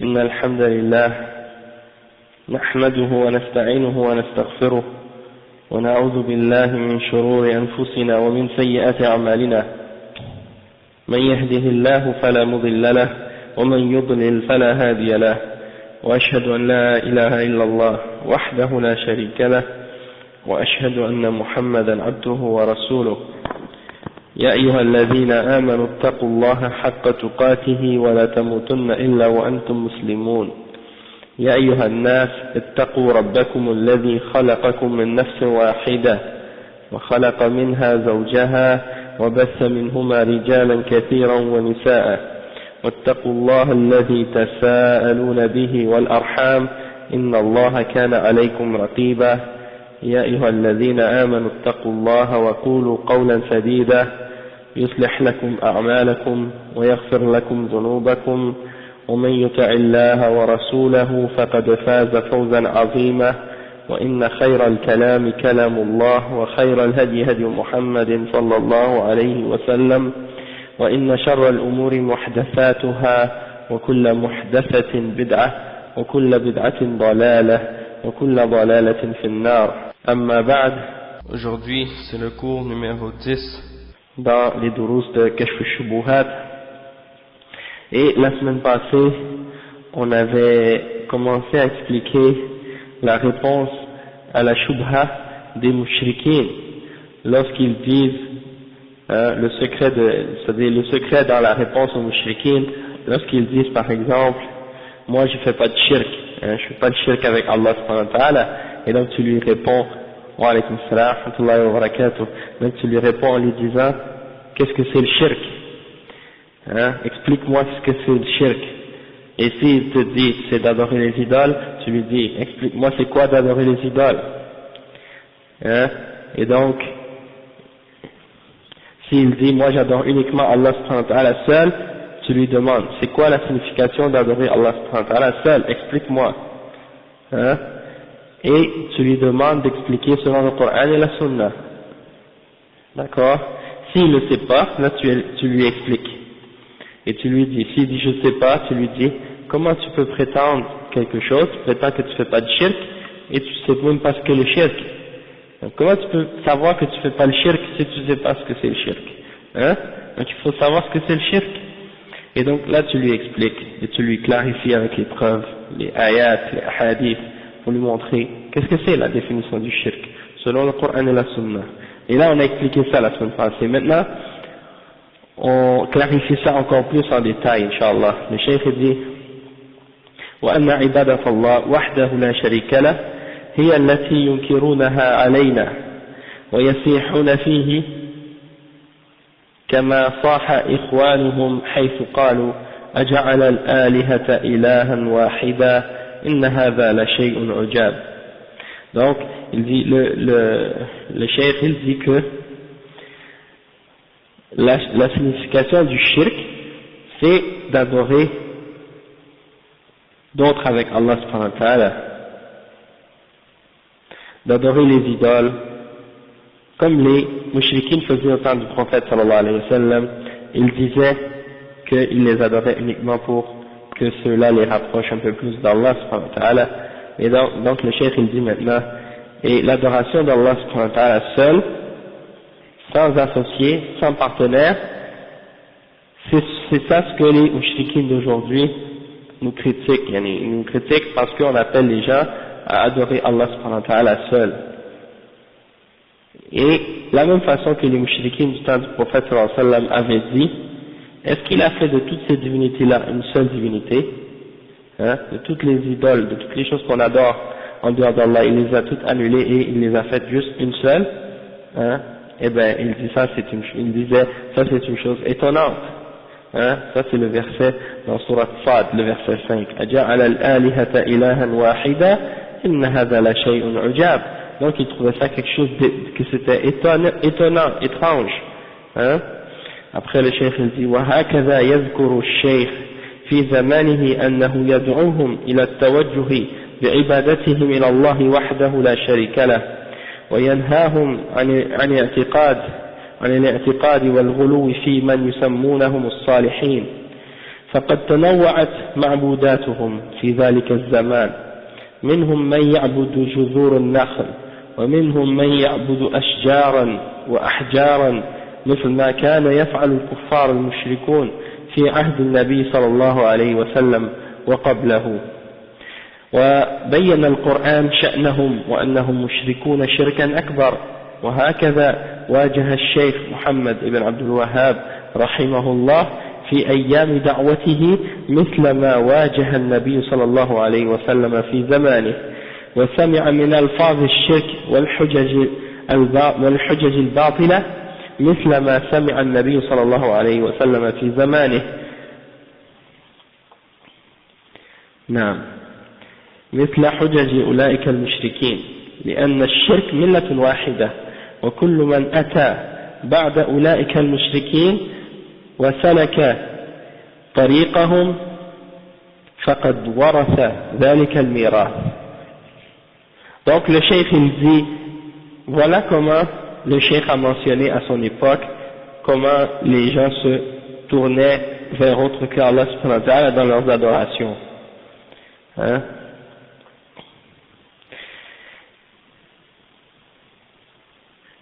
إن الحمد لله نحمده ونستعينه ونستغفره ونعوذ بالله من شرور أنفسنا ومن سيئات أعمالنا من يهده الله فلا مضل له ومن يضلل فلا هادي له وأشهد أن لا إله إلا الله وحده لا شريك له وأشهد أن محمدا عبده ورسوله يا أيها الذين آمنوا اتقوا الله حق تقاته ولا تموتن إلا وأنتم مسلمون يا أيها الناس اتقوا ربكم الذي خلقكم من نفس واحدة وخلق منها زوجها وبث منهما رجالا كثيرا ونساء واتقوا الله الذي تساءلون به والأرحام إن الله كان عليكم رقيبا يا أيها الذين آمنوا اتقوا الله وقولوا قولا سديدا يصلح لكم أعمالكم ويغفر لكم ذنوبكم ومن يطع الله ورسوله فقد فاز فوزا عظيما وإن خير الكلام كلام الله وخير الهدي هدي محمد صلى الله عليه وسلم وإن شر الأمور محدثاتها وكل محدثة بدعة وكل بدعة ضلالة وكل ضلالة في النار أما بعد. Aujourd'hui c'est le cours numéro 10 dans les durus de Kashf al-Shubuhat, et la semaine passée on avait commencé à expliquer la réponse à la shubha des mushrikines lorsqu'ils disent le secret dans la réponse aux mushrikines, lorsqu'ils disent par exemple moi je fais pas de shirk, je fais pas de shirk avec Allah subhanahu wa ta'ala, et donc tu lui réponds wa alaykum salam wa rahmatullahi wa barakatuh, donc tu lui réponds en lui disant qu'est-ce que c'est le shirk, explique-moi ce que c'est le shirk. Et s'il te dit c'est d'adorer les idoles, tu lui dis explique-moi c'est quoi d'adorer les idoles, et donc s'il dit moi j'adore uniquement Allah subhanahu wa ta'ala seul, tu lui demandes c'est quoi la signification d'adorer Allah subhanahu wa ta'ala seul, explique-moi, et tu lui demandes d'expliquer selon le Coran et la Sunna, d'accord. S'il ne sait pas, là tu lui expliques, et tu lui dis, s'il dit je sais pas, tu lui dis comment tu peux prétendre quelque chose, tu prétends que tu fais pas de shirk et tu sais même pas ce que le shirk. Donc comment tu peux savoir que tu fais pas le shirk si tu sais pas ce que c'est le shirk, donc il faut savoir ce que c'est le shirk. Et donc là tu lui expliques et tu lui clarifies avec les preuves, les ayats, les hadiths, pour lui montrer qu'est-ce que c'est la définition du shirk selon le Coran et la Sunna. Et là on a expliqué ça la semaine passée. Maintenant on clarifie ça encore plus en détail, Inch'Allah. Le cheikh dit وأن عبادة الله وحده لا شريك له هي التي ينكرونها علينا ويسيحون فيه كما صاح إخوانهم حيث قالوا أجعل الآلهة إلها واحدا إن هذا لشيء عجاب. Donc il dit, le cheikh il dit que la signification du shirk c'est d'adorer d'autres avec Allah subhanahu wa ta'ala, d'adorer les idoles comme les mushrikines faisaient au temps du prophète sallallahu alayhi wa sallam. Ils disaient qu'ils les adoraient uniquement pour que ceux-là les rapprochent un peu plus d'Allah subhanahu wa ta'ala. Et donc le cheikh il dit maintenant, et l'adoration d'Allah subhanahu wa ta'ala seul, sans associé, sans partenaire, c'est ça ce que les mushrikines d'aujourd'hui nous critiquent. Ils nous critiquent parce qu'on appelle les gens à adorer Allah subhanahu wa ta'ala seul. Et la même façon que les mushrikines du temps du prophète sallallahu alayhi wa sallam avaient dit, est-ce qu'il a fait de toutes ces divinités-là une seule divinité, de toutes les idoles, de toutes les choses qu'on adore en dehors d'Allah, il les a toutes annulées et il les a faites juste une seule, eh ben il disait ça c'est une chose étonnante, ça c'est le verset dans Surat Sad, le verset 5, أجعل الآلهة إلها واحدا إن هذا لشيء عجاب. Donc il trouvait ça quelque chose que c'était étonnant, étrange, Après le cheikh il dit وهكذا يذكر الشيخ في زمانه أنه يدعوهم إلى التوجه بعبادتهم إلى الله وحده لا شريك له وينهاهم عن الاعتقاد والغلو في من يسمونهم الصالحين فقد تنوعت معبوداتهم في ذلك الزمان منهم من يعبد جذور النخل ومنهم من يعبد أشجارا وأحجارا مثل ما كان يفعل الكفار المشركون في عهد النبي صلى الله عليه وسلم وقبله. وبين القرآن شأنهم وأنهم مشركون شركا أكبر، وهكذا واجه الشيخ محمد بن عبد الوهاب رحمه الله في أيام دعوته مثل ما واجه النبي صلى الله عليه وسلم في زمانه، وسمع من ألفاظ الشرك والحجج الباطلة مثل ما سمع النبي صلى الله عليه وسلم في زمانه. نعم، مثل حجج أولئك المشركين، لأن الشرك ملة واحدة، وكل من أتى بعد أولئك المشركين وسلك طريقهم فقد ورث ذلك الميراث. Donc le cheikh il dit, voilà comment le cheikh a mentionné à son époque comment les gens se tournaient vers autre qu'Allah subhanahu wa ta'ala dans leurs adorations. Hein?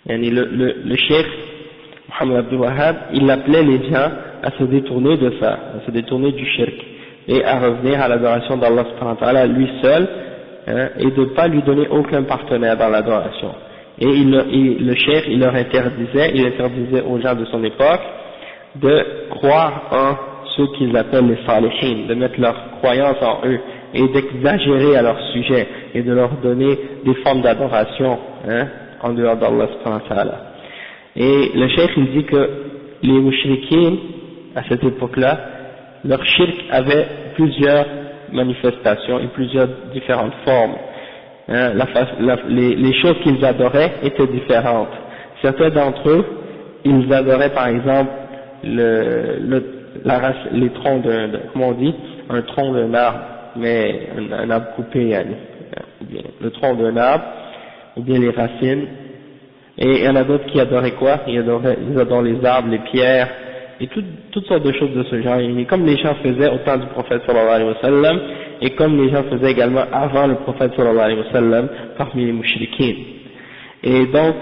Le cheikh Muhammad Abdul Wahhab, il appelait les gens à se détourner de ça, à se détourner du shirk et à revenir à l'adoration d'Allah subhanahu wa ta'ala lui seul, hein, et de ne pas lui donner aucun partenaire dans l'adoration. Et le cheikh il interdisait aux gens de son époque de croire en ceux qu'ils appellent les salihin, de mettre leur croyance en eux et d'exagérer à leur sujet et de leur donner des formes d'adoration, hein, en dehors d'Allah subhanahu wa ta'ala. Et le cheikh il dit que les mouchriquins à cette époque-là, leur shirk avait plusieurs manifestations et plusieurs différentes formes. Hein, les choses qu'ils adoraient étaient différentes. Certains d'entre eux, ils adoraient par exemple les troncs comment on dit, un tronc d'un arbre, mais un arbre coupé, ou bien le tronc d'un arbre, ou bien les racines. Et il y en a d'autres qui adoraient quoi? Ils adorent les arbres, les pierres, et toutes sortes de choses de ce genre. Et comme les gens faisaient au temps du prophète sallallahu alayhi wa sallam, et comme les gens faisaient également avant le prophète sallallahu alayhi wa sallam, parmi les mouchriquins. Et donc,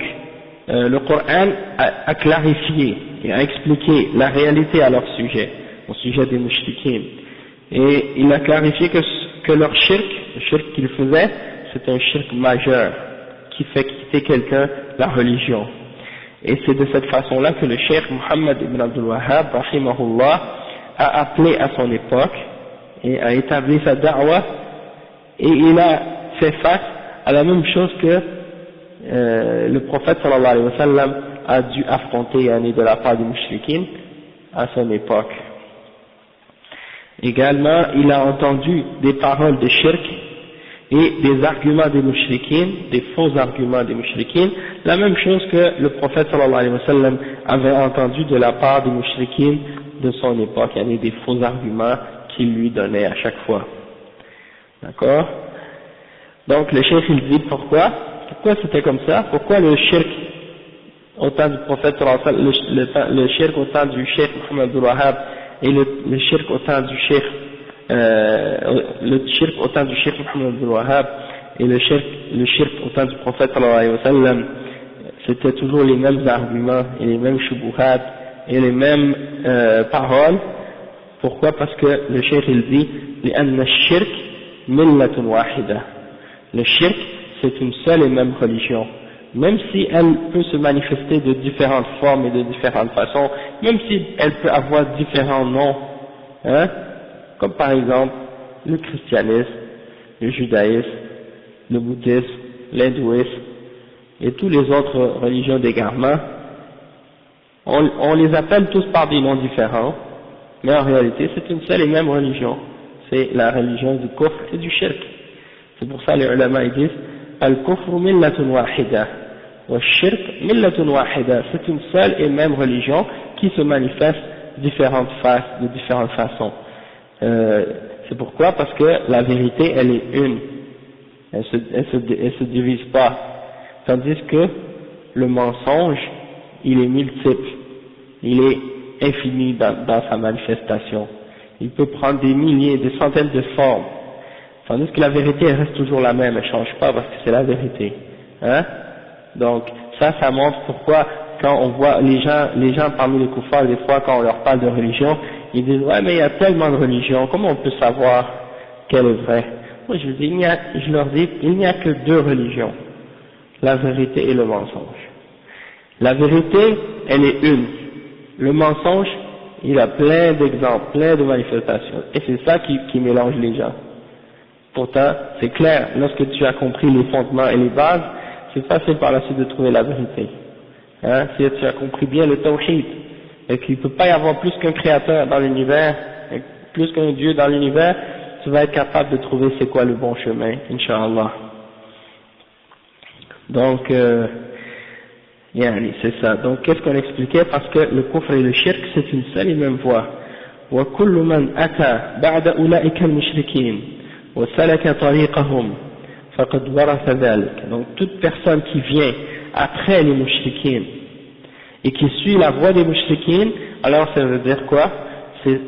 le Coran a clarifié et a expliqué la réalité à leur sujet, au sujet des mouchriquins. Et il a clarifié que leur shirk, le shirk qu'ils faisaient, c'est un shirk majeur, qui fait quitter quelqu'un la religion. Et c'est de cette façon-là que le cheikh Muhammad ibn Abdul Wahhab, rahimahullah, a appelé à son époque et a établi sa da'wah, et il a fait face à la même chose que le prophète sallallahu alayhi wa sallam a dû affronter de la part des mouchriquins à son époque. Également, il a entendu des paroles de shirk et des arguments des mouchriquins, des faux arguments des mouchriquins, la même chose que le prophète sallallahu alayhi wa sallam avait entendu de la part des mouchriquins de son époque. Il y avait des faux arguments qu'il lui donnait à chaque fois. D'accord? Donc le cheikh il dit pourquoi c'était comme ça, pourquoi le shirk au temps du prophète sallallahu alayhi wa sallam, le shirk au temps du cheikh Muhammad Abdul Wahhab et le shirk au temps du cheikh au temps du cheikh Muhammad Abdul Wahhab et le shirk au temps du prophète sallallahu alayhi wa sallam, c'était toujours les mêmes arguments et les mêmes shubuhat et les mêmes paroles. Pourquoi? Parce que le cheikh il dit لأن الشرك ملة واحدة. Le shirk c'est une seule et même religion, même si elle peut se manifester de différentes formes et de différentes façons, même si elle peut avoir différents noms, hein, comme par exemple le christianisme, le judaïsme, le bouddhisme, l'hindouisme et toutes les autres religions d'égarement. On les appelle tous par des noms différents, mais en réalité c'est une seule et même religion, c'est la religion du kufr et du shirk. C'est pour ça les ulama disent al-kufr millatun wahida wa shirk millatun wahida, c'est une seule et même religion qui se manifeste de différentes façons. C'est pourquoi? Parce que la vérité elle est une, elle se divise pas, tandis que le mensonge il est multiple, il est infini dans sa manifestation. il peut prendre des milliers, des centaines de formes, tandis que la vérité elle reste toujours la même, elle change pas parce que c'est la vérité, hein. Donc ça montre pourquoi quand on voit les gens parmi les koufars, des fois quand on leur parle de religion, ils disent ouais mais il y a tellement de religions, comment on peut savoir quelle est vraie? Moi je leur dis il n'y a que deux religions, la vérité et le mensonge. La vérité elle est une, le mensonge il a plein d'exemples, plein de manifestations, et c'est ça qui mélange les gens. Pourtant c'est clair, lorsque tu as compris les fondements et les bases, c'est facile par la suite de trouver la vérité. Hein, si tu as compris bien le tawhid, et qu'il ne peut pas y avoir plus qu'un créateur dans l'univers, plus qu'un Dieu dans l'univers, tu vas être capable de trouver c'est quoi le bon chemin, Inch'Allah. Donc, c'est ça. Donc, qu'est-ce qu'on expliquait? Parce que le kufr et le shirk, c'est une seule et même voie. وَكُلُّ مَنْ أَتَى بَعْدَ أُولَئِكَ الْمُشْرِكِينَ وَسَلَكَ طَرِيقَهُمْ فَقَدْ وَرَثَ ذَلِكَ. Donc, toute personne qui vient après les mouchriquins et qui suit la voie des mouchriquins, alors ça veut dire quoi?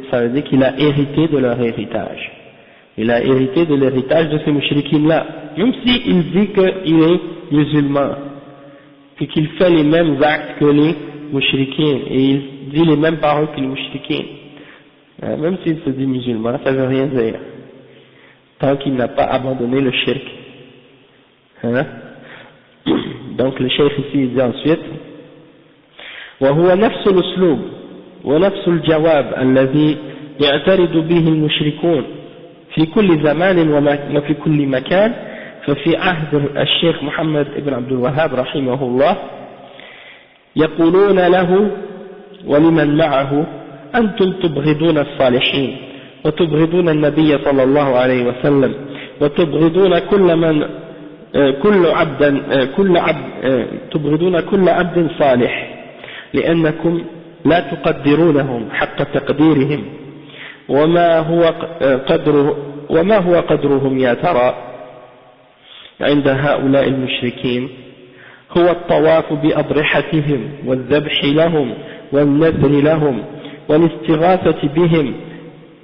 Ça veut dire qu'il a hérité de leur héritage. Il a hérité de l'héritage de ces mouchriquins-là, même s'il dit qu'il est musulman, puis qu'il fait les mêmes actes que les mouchriquins, et il dit les mêmes paroles que les mouchriquins. Même s'il se dit musulman, ça veut rien dire, tant qu'il n'a pas abandonné le shirk. Hein? Donc le cheikh ici il dit ensuite وهو نفس الأسلوب ونفس الجواب الذي يعترض به المشركون في كل زمان وفي كل مكان. ففي عهد الشيخ محمد بن عبد الوهاب رحمه الله يقولون له ولمن معه أنتم تبغضون الصالحين وتبغضون النبي صلى الله عليه وسلم وتبغضون تبغضون كل عبد صالح لأنكم لا تقدرونهم حق تقديرهم. وما هو قدرهم يا ترى عند هؤلاء المشركين؟ هو الطواف بأضرحتهم والذبح لهم والنذر لهم والاستغاثة بهم،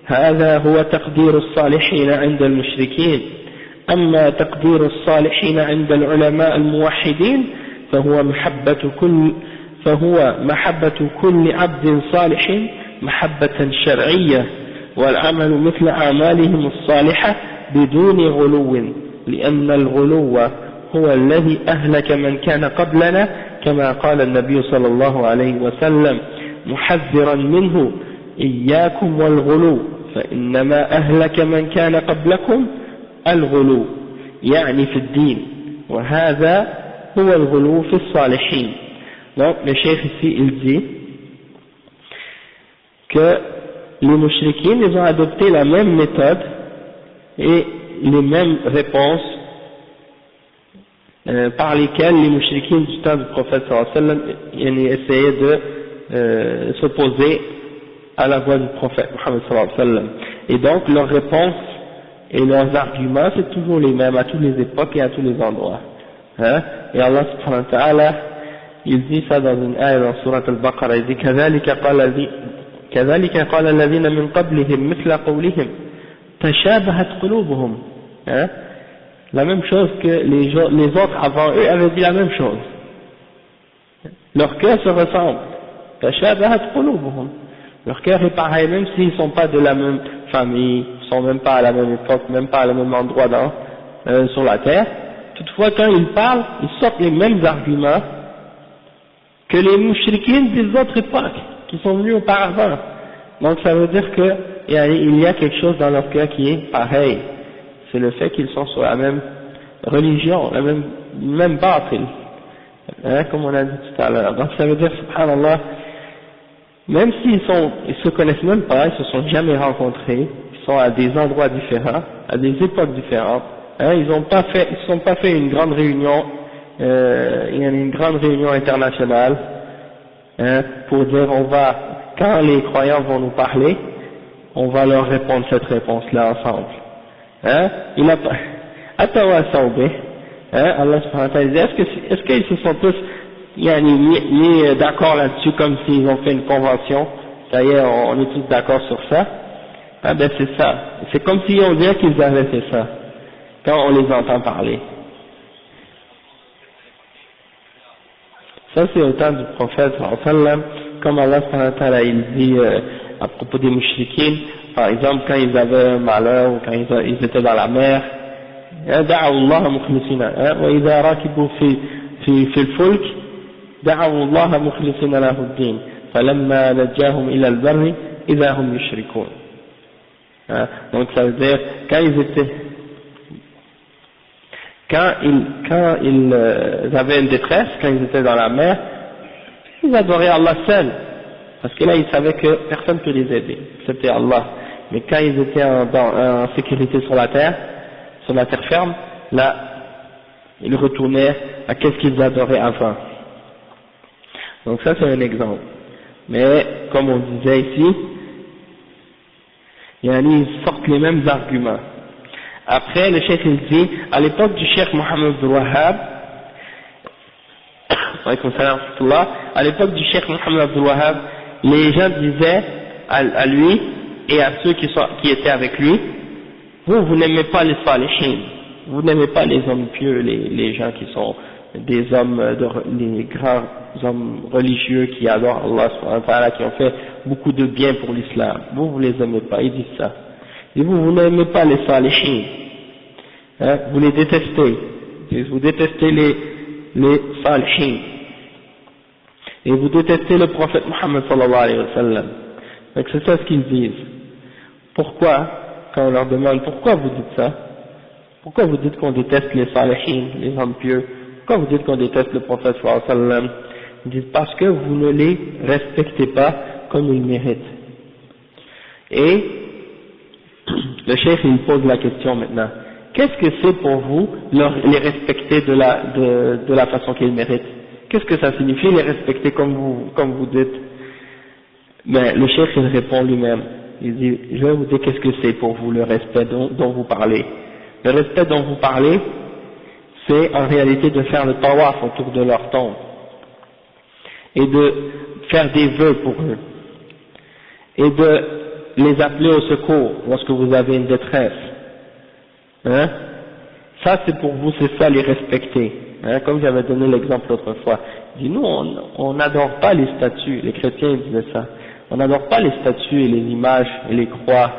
هذا هو تقدير الصالحين عند المشركين. أما تقدير الصالحين عند العلماء الموحدين فهو محبة كل عبد صالح محبة شرعية، والعمل مثل أعمالهم الصالحة بدون غلو، لأن الغلو هو الذي أهلك من كان قبلنا، كما قال النبي صلى الله عليه وسلم محذرا منه إياكم والغلو فإنما أهلك من كان قبلكم الغلو، يعني في الدين، وهذا هو الغلو في الصالحين. Donc le cheikh ici il dit que les mouchriquins ils ont adopté la même méthode et les mêmes réponses par lesquelles les mouchriquins du temps du prophète sallallahu alayhi wa sallam essayaient de s'opposer à la voie du prophète Muhammad sallallahu alayhi wa sallam. Et donc leurs réponses et leurs arguments c'est toujours les mêmes à toutes les époques et à tous les endroits. Hein? Et Allah subhanahu wa ta'ala il dit ça dans une ayah dans surat al-Baqarah, il dit كذلك قال الذين من قبلهم مثل قولهم تشابهت قلوبهم. La même chose que les autres avant eux avaient dit la même chose. Leur cœur se ressemble. تشابهت قلوبهم. Leur cœur est pareil, même s'ils ne sont pas de la même famille, ils ne sont même pas à la même époque, même pas à le même endroit sur la terre. Toutefois, quand ils parlent, ils sortent les mêmes arguments que les mouchriquins des autres époques qui sont venus auparavant. Donc ça veut dire que il y a quelque chose dans leur cœur qui est pareil. C'est le fait qu'ils sont sur la même religion, la même batil, comme on a dit tout à l'heure. Donc ça veut dire, subhanallah, même s'ils se connaissent même pas, ils se sont jamais rencontrés, ils sont à des endroits différents, à des époques différentes, ils se sont pas fait une grande réunion. Il y a une grande réunion internationale pour dire quand les croyants vont nous parler, on va leur répondre cette réponse-là ensemble. Il n'a pas. Allah subhanahu wa ta'ala dit, est-ce qu'ils se sont tous mis d'accord là-dessus comme s'ils ont fait une convention, ça y est, on est tous d'accord sur ça? Ah ben c'est ça. C'est comme si on dirait qu'ils avaient fait ça, quand on les entend parler. Ça c'est au temps du prophète, comme Allah il dit à propos des mouchriquins, par exemple quand ils avaient un malheur ou quand ils étaient dans la mer, دعوا الله مخلصين وإذا ركبوا في الفلك دعوا الله مخلصين له الدين فلما نجاهم إلى البر إذا هم يشركون. Donc ça veut dire quand ils avaient une détresse, quand ils étaient dans la mer, ils adoraient Allah seul, parce que là ils savaient que personne ne peut les aider, c'était Allah. Mais quand ils étaient en sécurité sur la terre ferme, là ils retournaient à qu'est-ce qu'ils adoraient avant. Donc ça c'est un exemple. Mais comme on disait ici, ils sortent les mêmes arguments. Après le cheikh il dit, à l'époque du cheikh Mohammed Abdul Wahhab, à l'époque du cheikh Mohammed Abdul Wahhab, les gens disaient à lui et à ceux qui étaient avec lui, vous n'aimez pas les salihin, vous n'aimez pas les hommes pieux, les gens qui sont des hommes, les grands hommes religieux qui adorent Allah subhanahu wa ta'ala, qui ont fait beaucoup de bien pour l'islam. Vous les aimez pas, ils disent ça. Et vous n'aimez pas les salihin, vous les détestez, vous détestez les salihin, et vous détestez le prophète Muhammad sallallahu alayhi wa sallam. Donc c'est ça ce qu'ils disent. Pourquoi, quand on leur demande pourquoi vous dites ça, pourquoi vous dites qu'on déteste les salihin, les hommes pieux, pourquoi vous dites qu'on déteste le prophète sallallahu alayhi wa sallam, ils disent parce que vous ne les respectez pas comme ils méritent. Et le cheikh il pose la question maintenant, qu'est-ce que c'est pour vous les respecter de la façon qu'ils méritent? Qu'est-ce que ça signifie les respecter comme vous dites? Mais le cheikh il répond lui-même, il dit, je vais vous dire qu'est-ce que c'est pour vous le respect dont vous parlez. Le respect dont vous parlez, c'est en réalité de faire le tawaf autour de leur tombe et de faire des vœux pour eux et de les appeler au secours lorsque vous avez une détresse. Ça c'est pour vous, c'est ça les respecter. Comme j'avais donné l'exemple l'autre fois. Il dit, nous on n'adore pas les statues, les chrétiens disaient ça. On n'adore pas les statues et les images et les croix,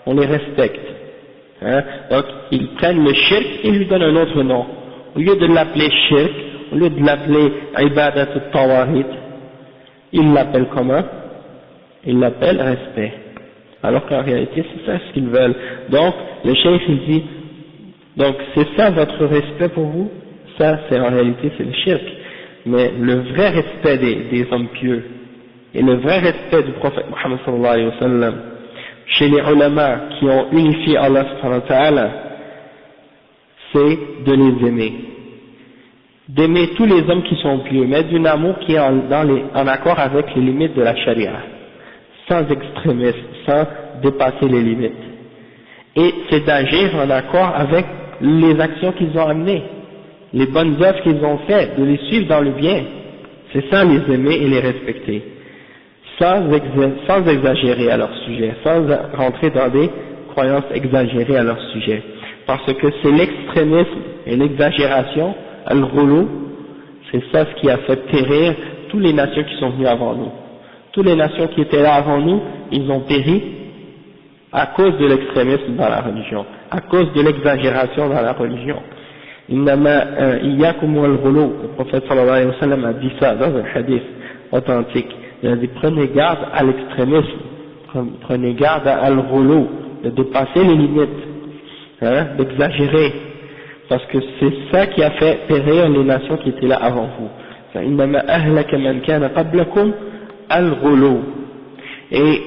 on les respecte. Donc ils prennent le shirk et lui donnent un autre nom. Au lieu de l'appeler shirk, au lieu de l'appeler ibadat al-tawarit, ils l'appellent comment? Ils l'appellent respect. Alors qu'en réalité c'est ça ce qu'ils veulent. Donc le cheikh il dit, donc c'est ça votre respect pour vous? Ça c'est en réalité c'est le shirk. Mais le vrai respect des hommes pieux et le vrai respect du prophète Muhammad sallallahu alayhi wa sallam chez les ulama qui ont unifié Allah subhanahu wa ta'ala, c'est de les aimer. D'aimer tous les hommes qui sont pieux, mais d'un amour qui est en accord avec les limites de la charia, sans extrémisme, sans dépasser les limites. Et c'est d'agir en accord avec les actions qu'ils ont amenées, les bonnes œuvres qu'ils ont faites, de les suivre dans le bien. C'est ça les aimer et les respecter. Sans exagérer à leur sujet, sans rentrer dans des croyances exagérées à leur sujet. Parce que c'est l'extrémisme et l'exagération, al-ghulu, c'est ça ce qui a fait périr toutes les nations qui sont venues avant nous. Toutes les nations qui étaient là avant nous, ils ont péri à cause de l'extrémisme dans la religion, à cause de l'exagération dans la religion. Iyyakum wal-ghulu, le prophète sallallahu alayhi wa sallam a dit ça dans un hadith authentique. Il a dit prenez garde à l'extrémisme, prenez garde à al-ghulu, de dépasser les limites, d'exagérer, parce que c'est ça qui a fait périr les nations qui étaient là avant vous. إنما أهلك من كان قبلكم الغلو. Et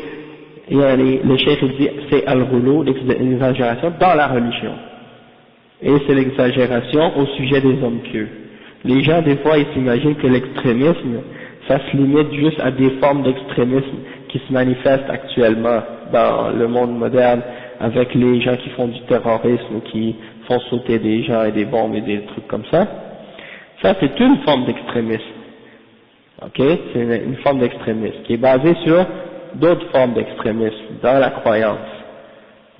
le cheikh dit c'est al-ghulu, l'exagération dans la religion, et c'est l'exagération au sujet des hommes pieux. Les gens des fois ils s'imaginent que l'extrémisme ça se limite juste à des formes d'extrémisme qui se manifestent actuellement dans le monde moderne avec les gens qui font du terrorisme ou qui font sauter des gens et des bombes et des trucs comme ça. Ça c'est une forme d'extrémisme. Ok, c'est une forme d'extrémisme qui est basée sur d'autres formes d'extrémisme dans la croyance.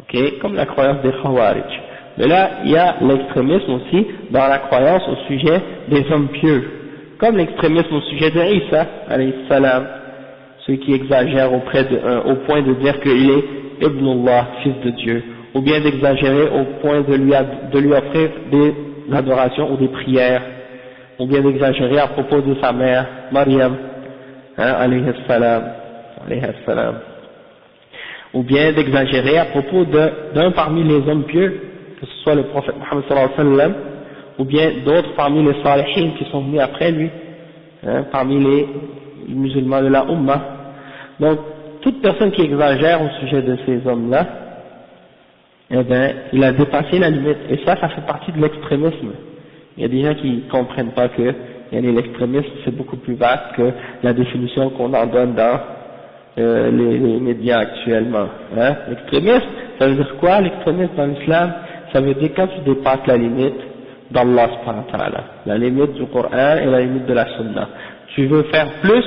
ok, comme la croyance des Khawarij. Mais là, il y a l'extrémisme aussi dans la croyance au sujet des hommes pieux, comme l'extrémisme au sujet de Isa, alayhi salam, ceux qui exagèrent au point de dire qu'il est Ibnullah, fils de Dieu, ou bien d'exagérer au point de lui offrir des adorations ou des prières, ou bien d'exagérer à propos de sa mère, Maryam, alayhi salam, ou bien d'exagérer à propos d'un parmi les hommes pieux, que ce soit le prophète Mohammed sallallahu alayhi wa sallam, ou bien d'autres parmi les salihin qui sont venus après lui, parmi les musulmans de la Ummah. Donc, toute personne qui exagère au sujet de ces hommes-là, eh bien, il a dépassé la limite. Et ça fait partie de l'extrémisme. Il y a des gens qui ne comprennent pas que l'extrémisme, c'est beaucoup plus vaste que la définition qu'on en donne dans les médias actuellement. L'extrémisme, ça veut dire quoi l'extrémisme dans l'islam? Ça veut dire quand tu dépasses la limite d'Allah subhanahu wa ta'ala, la limite du Coran et la limite de la Sunna. Tu veux faire plus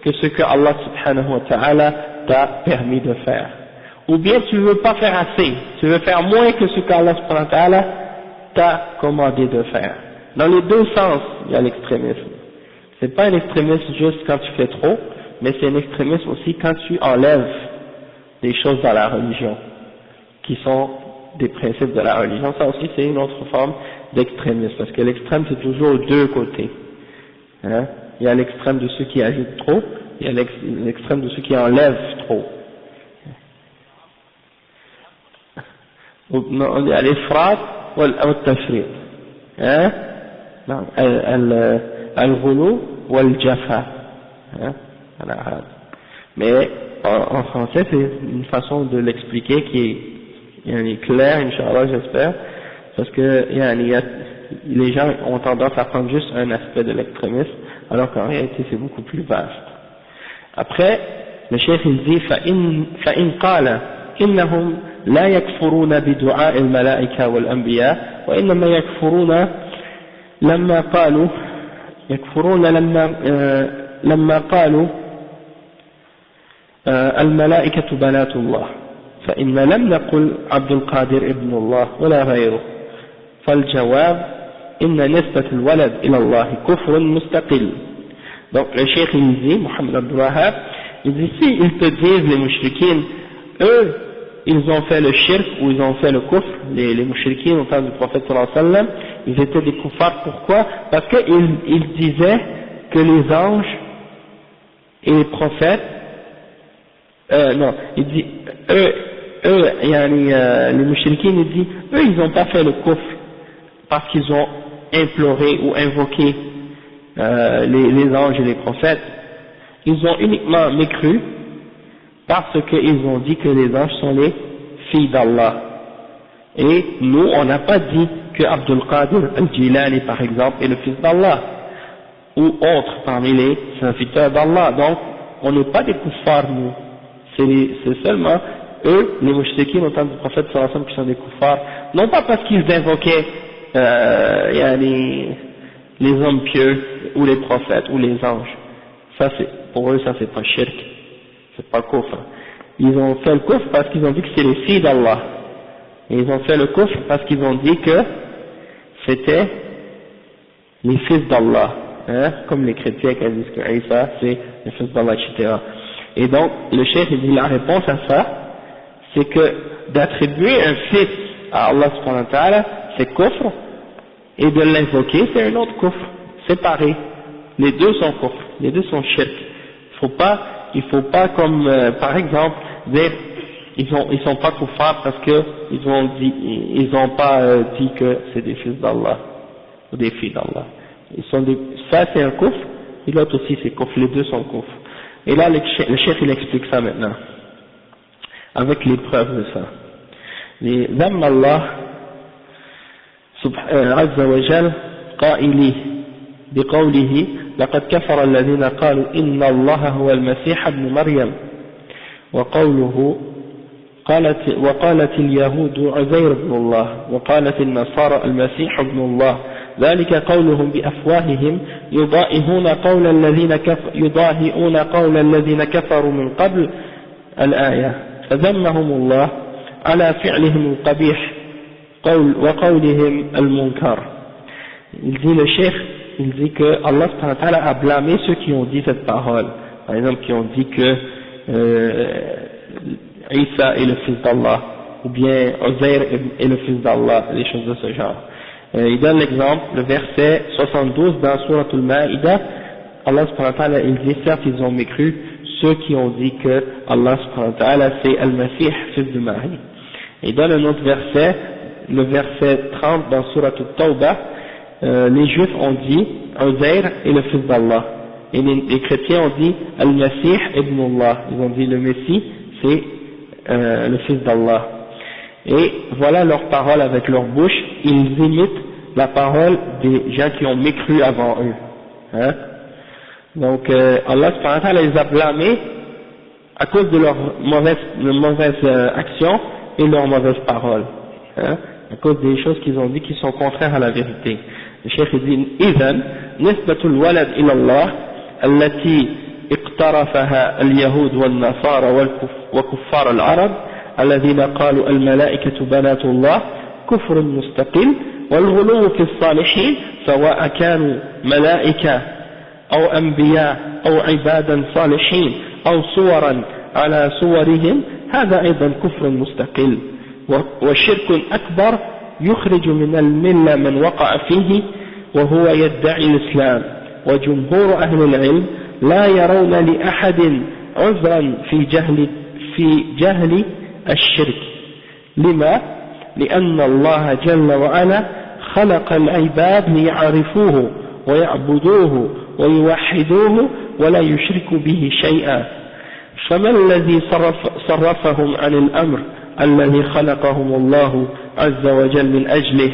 que ce que Allah subhanahu wa ta'ala t'a permis de faire. Ou bien tu veux pas faire assez, tu veux faire moins que ce qu'Allah subhanahu wa ta'ala t'a commandé de faire. Dans les deux sens, il y a l'extrémisme. C'est pas un extrémisme juste quand tu fais trop, mais c'est un extrémisme aussi quand tu enlèves des choses dans la religion, qui sont des principes de la religion. Ça aussi c'est une autre forme d'extrémisme, parce que l'extrême c'est toujours deux côtés. Il y a l'extrême de ceux qui ajoutent trop, il y a l'extrême de ceux qui enlèvent trop. On dit al-ifrat wal-tafrit, al-ghulu wal-jafa, en arabe. Mais en français c'est une façon de l'expliquer qui est claire, Inch'Allah, j'espère, parce que les gens ont tendance à prendre juste un aspect de l'extrémisme, alors qu'en réalité c'est beaucoup plus vaste. Après, le cheikh il dit فإن قال إنهم لا يكفرون بدعاء الملائكة والأنبياء وإنما يكفرون لما قالوا الملائكة بنات الله فإن لم نقل عبد القادر ابن الله ولا غيره فالجواب إن نسبة الولد إلى الله كفر مستقل. Donc le cheikh il dit, Mohammed Abdul Wahhab, il dit si ils te disent les mouchriquines, eux ils ont fait le shirk ou ils ont fait le kufr, les mouchriquines au temps du prophète sallallahu alayhi wa sallam, ils étaient des kuffars. Pourquoi? Parce qu'ils disaient que les anges et les prophètes, non, il dit les mouchriquines, il dit eux ils n'ont pas fait le kufr parce qu'ils ont imploré ou invoqué les anges et les prophètes, ils ont uniquement mécru parce qu'ils ont dit que les anges sont les filles d'Allah. Et nous, on n'a pas dit que Abdul Qadir al-Jilani, par exemple, est le fils d'Allah, ou autre parmi les serviteurs d'Allah. Donc, on n'est pas des kuffars, nous. C'est seulement eux, les mouchriquines au temps du prophète sallallahu alayhi wa sallam, qui sont des kuffars, non pas parce qu'ils invoquaient les hommes pieux, ou les prophètes, ou les anges. Ça, pour eux, ça c'est pas shirk, c'est pas kufr. Ils ont fait le kufr parce qu'ils ont dit que c'est les filles d'Allah. Et ils ont fait le kufr parce qu'ils ont dit que c'était les fils d'Allah, comme les chrétiens qui disent que Isa c'est le fils d'Allah, etc. Et donc, le cheikh dit la réponse à ça, c'est que d'attribuer un fils à Allah subhanahu wa ta'ala, c'est kufr, et de l'invoquer, c'est un autre kufr, séparé. Les deux sont kufr, les deux sont shirk. Il faut pas comme, par exemple, dire, ils sont pas kuffars parce que ils ont pas dit que c'est des fils d'Allah, ou des filles d'Allah. Ça c'est un kufr, et l'autre aussi c'est kufr, les deux sont kufr. Et là, le chef il explique ça maintenant, avec les preuves de ça. Les ذم الله عز وجل قائلي بقوله لقد كفر الذين قالوا إن الله هو المسيح ابن مريم وقوله وقالت اليهود عزير ابن الله وقالت النصارى المسيح ابن الله ذلك قولهم بأفواههم يضاهئون قول الذين كفروا من قبل الآية فذمهم الله على فعلهم القبيح وقولهم المنكر. Il dit le cheikh, il dit que Allah subhanahu wa ta'ala a blâmé ceux qui ont dit cette parole, par exemple qui ont dit que Isa est le fils d'Allah, ou bien Uzair est le fils d'Allah, des choses de ce genre. Il donne l'exemple, le verset 72 dans Surah Al-Ma'idah. Allah subhanahu wa ta'ala, il dit, certes ils ont mécru ceux qui ont dit que Allah subhanahu wa ta'ala c'est Al-Masih, fils de Marie. Il donne un autre verset, le verset 30 dans Surah Al-Tawbah. Les juifs ont dit Uzair est le fils d'Allah, et les chrétiens ont dit Al-Masih ibn Allah, ils ont dit le Messie c'est le fils d'Allah. Et voilà leur parole avec leur bouche, ils imitent la parole des gens qui ont mécru avant eux. Hein? Donc Allah subhanahu wa ta'ala les a blâmés à cause de leur mauvaise action et leurs mauvaises paroles, hein? À cause des choses qu'ils ont dit qui sont contraires à la vérité. Le cheikh dit إذن نسبة الولد إلى الله التي اقترفها اليهود والنصارى وكفار العرب الذين قالوا الملائكة بنات الله كفر مستقل، والغلو في الصالحين سواء كانوا ملائكة أو أنبياء أو عبادا صالحين أو صورا على صورهم هذا أيضا كفر مستقل وشرك أكبر يخرج من الملة من وقع فيه وهو يدعي الإسلام. وجمهور أهل العلم لا يرون لأحد عذرا في جهل الشرك. لما؟ لأن الله جل وعلا خلق العباد ليعرفوه ويعبدوه ويوحدوه ولا يشرك به شيئا، فما الذي صرفهم عن الأمر الذي خلقهم الله عز وجل من أجله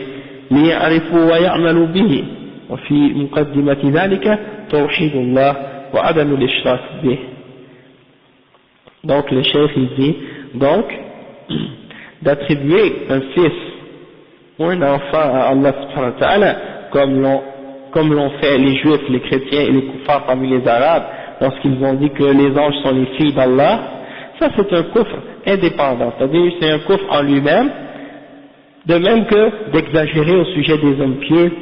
ليعرفوا ويعملوا به؟ وفي مقدمة ذلك توحيد الله وعدم الإشراك به. Donc le cheikh il dit donc d'attribuer un fils ou un enfant à Allah subhanahu wa ta'ala comme l'ont fait les juifs, les chrétiens et les kuffars parmi les arabes lorsqu'ils ont dit que les anges sont les filles d'Allah, ça c'est un kufr indépendant, c'est-à-dire c'est un kufr en lui-même, de même que d'exagérer au sujet des hommes pieux,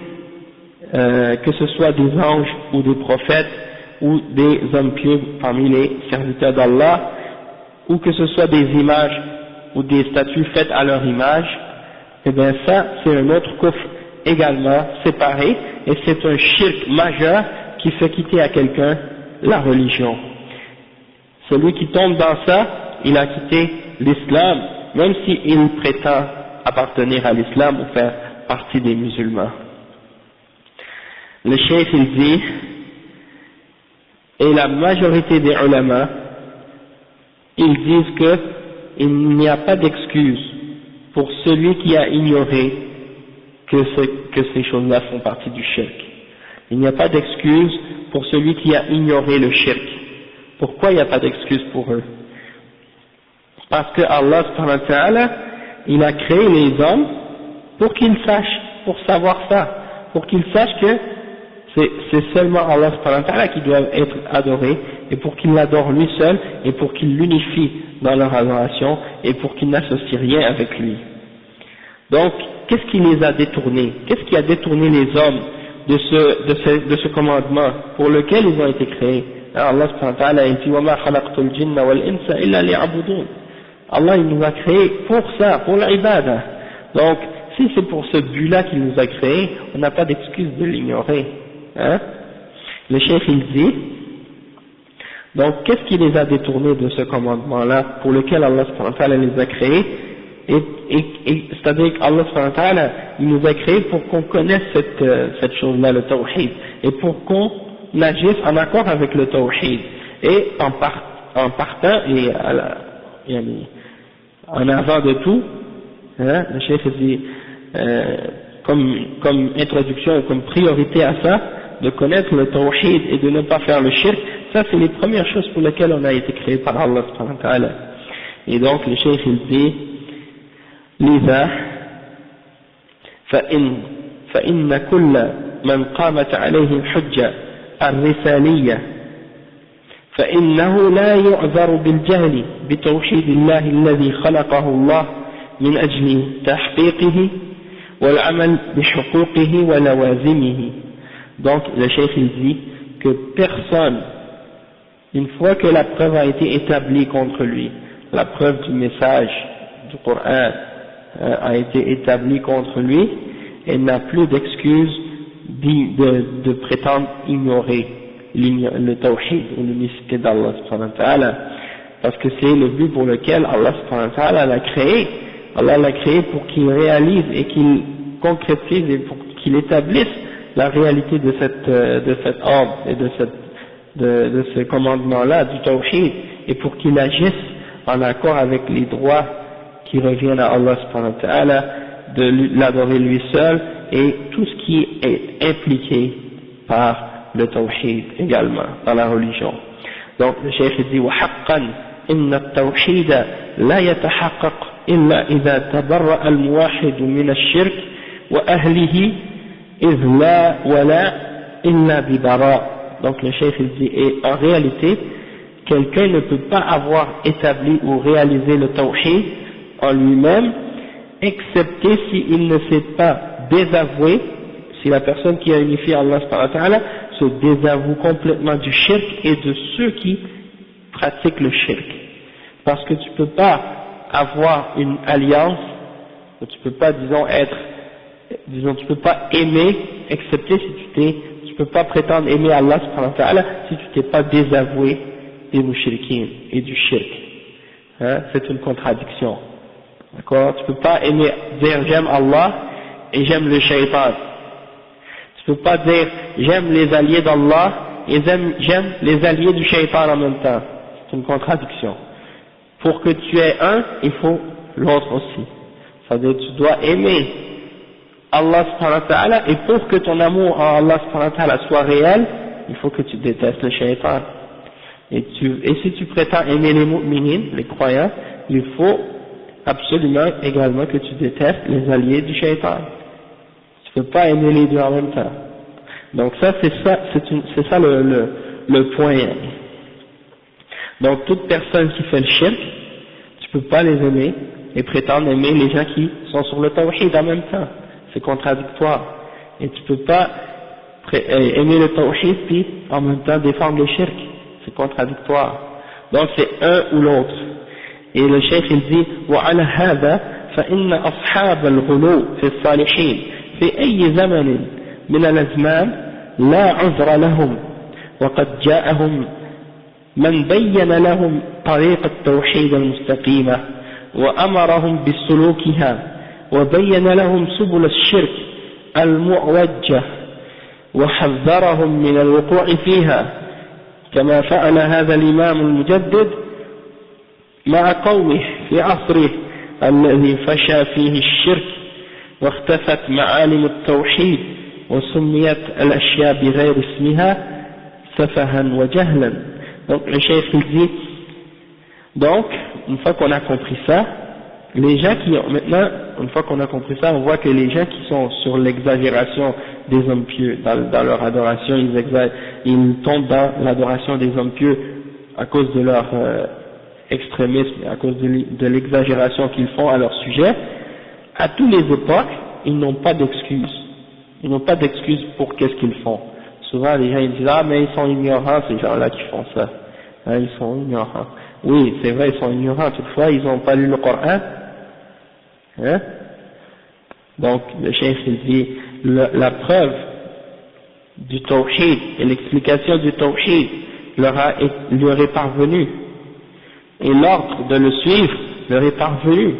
que ce soit des anges ou des prophètes ou des hommes pieux parmi les serviteurs d'Allah, ou que ce soit des images ou des statues faites à leur image, et bien ça c'est un autre kufr également séparé, et c'est un shirk majeur qui fait quitter à quelqu'un la religion. Celui qui tombe dans ça, il a quitté l'islam, même s'il prétend appartenir à l'islam ou faire partie des musulmans. Le cheikh il dit, et la majorité des ulama, ils disent que il n'y a pas d'excuse pour celui qui a ignoré que ces choses-là font partie du shirk. Il n'y a pas d'excuse pour celui qui a ignoré le shirk. Pourquoi il n'y a pas d'excuse pour eux? Parce que Allah subhanahu wa ta'ala, il a créé les hommes pour qu'ils sachent, pour savoir ça, pour qu'ils sachent que c'est seulement Allah subhanahu wa ta'ala qui doit être adoré, et pour qu'ils l'adorent lui seul, et pour qu'ils l'unifient dans leur adoration, et pour qu'ils n'associent rien avec lui. Donc, qu'est-ce qui les a détournés? Qu'est-ce qui a détourné les hommes de ce commandement pour lequel ils ont été créés? Allah subhanahu wa ta'ala il dit وَمَا خَلَقْتُ الْجِنَّ وَالْإِنسَ إِلَّا لِيَعْبُدُونَ. Allah il nous a créés pour ça, pour l'ibada. Donc, si c'est pour ce but-là qu'il nous a créés, on n'a pas d'excuse de l'ignorer. Hein? Le cheikh il dit, donc qu'est-ce qui les a détournés de ce commandement-là pour lequel Allah subhanahu wa ta'ala les a créés? Et c'est-à-dire qu'Allah subhanahu wa ta'ala il nous a créés pour qu'on connaisse cette chose-là, le tawhid, et pour qu'on agisse en accord avec le tawhid, et en partant et en avant de tout, hein, le cheikh dit comme introduction, comme priorité à ça, de connaître le tawhid et de ne pas faire le shirk. Ça c'est les premières choses pour lesquelles on a été créé par Allah subhanahu wa ta'ala. Et donc le cheikh il dit لذا فإن كل من قامت عليه الحجة الرسالية فإنه لا يعذر بالجهل بتوحيد الله الذي خلقه الله من أجل تحقيقه والعمل بحقوقه ولوازمه. Donc le cheikh il dit que personne, une fois que la preuve a été établie contre lui, la preuve du message du Coran a été établie contre lui, elle n'a plus d'excuse de prétendre ignorer le tawhid ou l'unicité d'Allah subhanahu wa ta'ala, parce que c'est le but pour lequel Allah subhanahu wa ta'ala l'a créé. Allah l'a créé pour qu'il réalise et qu'il concrétise et pour qu'il établisse la réalité de cet ordre et de ce commandement-là du tawhid, et pour qu'il agisse en accord avec les droits qui reviennent à Allah subhanahu wa ta'ala, de l'adorer lui seul et tout ce qui est impliqué par le tawhid également dans la religion. Donc le cheikh dit وحقا إن التوحيد لا يتحقق إلا إذا تبرأ الموحد من الشرك وأهله إذ لا ولا إلا ببراء. Donc le cheikh dit, et en réalité quelqu'un ne peut pas avoir établi ou réalisé le tawhid en lui-même, excepté s'il ne s'est pas désavoué, si la personne qui a unifié Allah subhanahu wa ta'ala se désavoue complètement du shirk et de ceux qui pratiquent le shirk. Parce que tu peux pas avoir une alliance, tu peux pas, tu peux pas aimer, excepté si tu peux pas prétendre aimer Allah subhanahu wa ta'ala si tu t'es pas désavoué des mushrikin et du shirk. Hein, c'est une contradiction. D'accord? Tu peux pas dire j'aime Allah et j'aime le shaitan. Tu peux pas dire j'aime les alliés d'Allah et j'aime les alliés du shaitan en même temps. C'est une contradiction. Pour que tu aies un, il faut l'autre aussi. C'est-à-dire tu dois aimer Allah subhanahu wa ta'ala, et pour que ton amour en Allah subhanahu wa ta'ala soit réel, il faut que tu détestes le shaitan. Et si tu prétends aimer les mu'minines, les croyants, il faut absolument également que tu détestes les alliés du shaitan. Tu ne peux pas aimer les deux en même temps. Donc ça, c'est ça le point. Donc toute personne qui fait le shirk, tu peux pas les aimer et prétendre aimer les gens qui sont sur le tawhid en même temps. C'est contradictoire. Et tu peux pas aimer le tawhid puis en même temps défendre le shirk. C'est contradictoire. Donc c'est un ou l'autre. Et le cheikh il dit وعلى هذا فإن أصحاب الغلو في الصالحين في أي زمن من الأزمان لا عذر لهم وقد جاءهم من بين لهم طريق التوحيد المستقيمة وأمرهم بسلوكها وبين لهم سبل الشرك المعوجة وحذرهم من الوقوع فيها كما فعل هذا الإمام المجدد مع قومه في عصره الذي فشى فيه الشرك واختفت معالم التوحيد وسميت الأشياء بغير اسمها سفها وجهلا. Donc le cheikh il dit, donc une fois qu'on a compris ça, les gens qui maintenant, une fois qu'on a compris ça, on voit que les gens qui sont sur l'exagération des hommes pieux dans leur adoration, ils tombent dans l'adoration des hommes pieux à cause de leur extrémisme, à cause de l'exagération qu'ils font à leur sujet. À toutes les époques, ils n'ont pas d'excuses. Ils n'ont pas d'excuses pour qu'est-ce qu'ils font. Souvent les gens ils disent ah mais ils sont ignorants ces gens-là qui font ça. Hein, ils sont ignorants. Oui, c'est vrai, ils sont ignorants. Toutefois, ils n'ont pas lu le Coran. Hein? Donc le cheikh il dit la preuve du tawhid et l'explication du tawhid leur est parvenue, et l'ordre de le suivre leur est parvenu,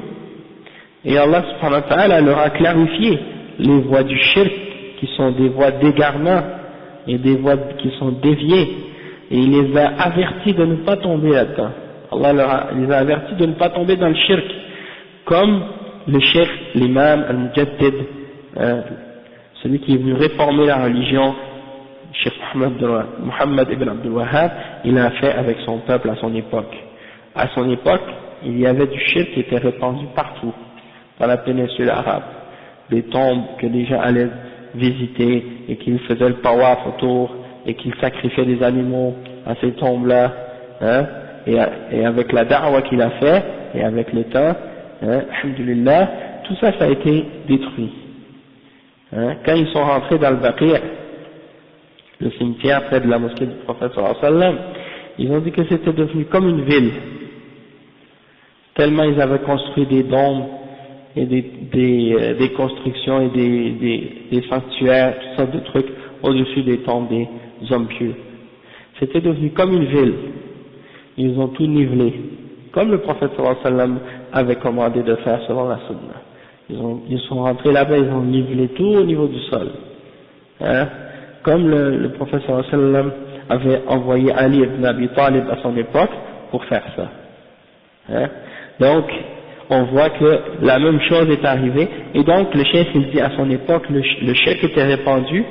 et Allah subhanahu wa ta'ala leur a clarifié les voies du shirk qui sont des voies d'égarement et des voies qui sont déviées, et il les a avertis de ne pas tomber là-dedans. Allah les a avertis de ne pas tomber dans le shirk, comme le cheikh, l'imam al-Mujaddid, celui qui est venu réformer la religion, Cheikh Muhammad ibn Abdul Wahhab, il a fait avec son peuple à son époque. À son époque, il y avait du shirk qui était répandu partout, dans la péninsule arabe. Des tombes que les gens allaient visiter et qu'ils faisaient le tawaf autour et qu'ils sacrifiaient des animaux à ces tombes-là, hein, et avec la da'wa qu'il a fait et avec le temps, alhamdulillah, tout ça, ça a été détruit. Quand ils sont rentrés dans le Baqi', le cimetière près de la mosquée du prophète sallallahu alayhi wa sallam, ils ont dit que c'était devenu comme une ville, tellement ils avaient construit des dômes et des constructions et des sanctuaires, toutes sortes de trucs au-dessus des tombes des hommes pieux. C'était devenu comme une ville. Ils ont tout nivelé, comme le prophète sallallahu alayhi wa sallam avait commandé de faire selon la sunna. Ils sont rentrés là-bas, ils ont nivelé tout au niveau du sol. Comme le prophète sallallahu alayhi wa sallam avait envoyé Ali ibn Abi Talib à son époque pour faire ça. Donc, on voit que la même chose est arrivée, et donc le cheikh il dit à son époque, le shirk était répandu,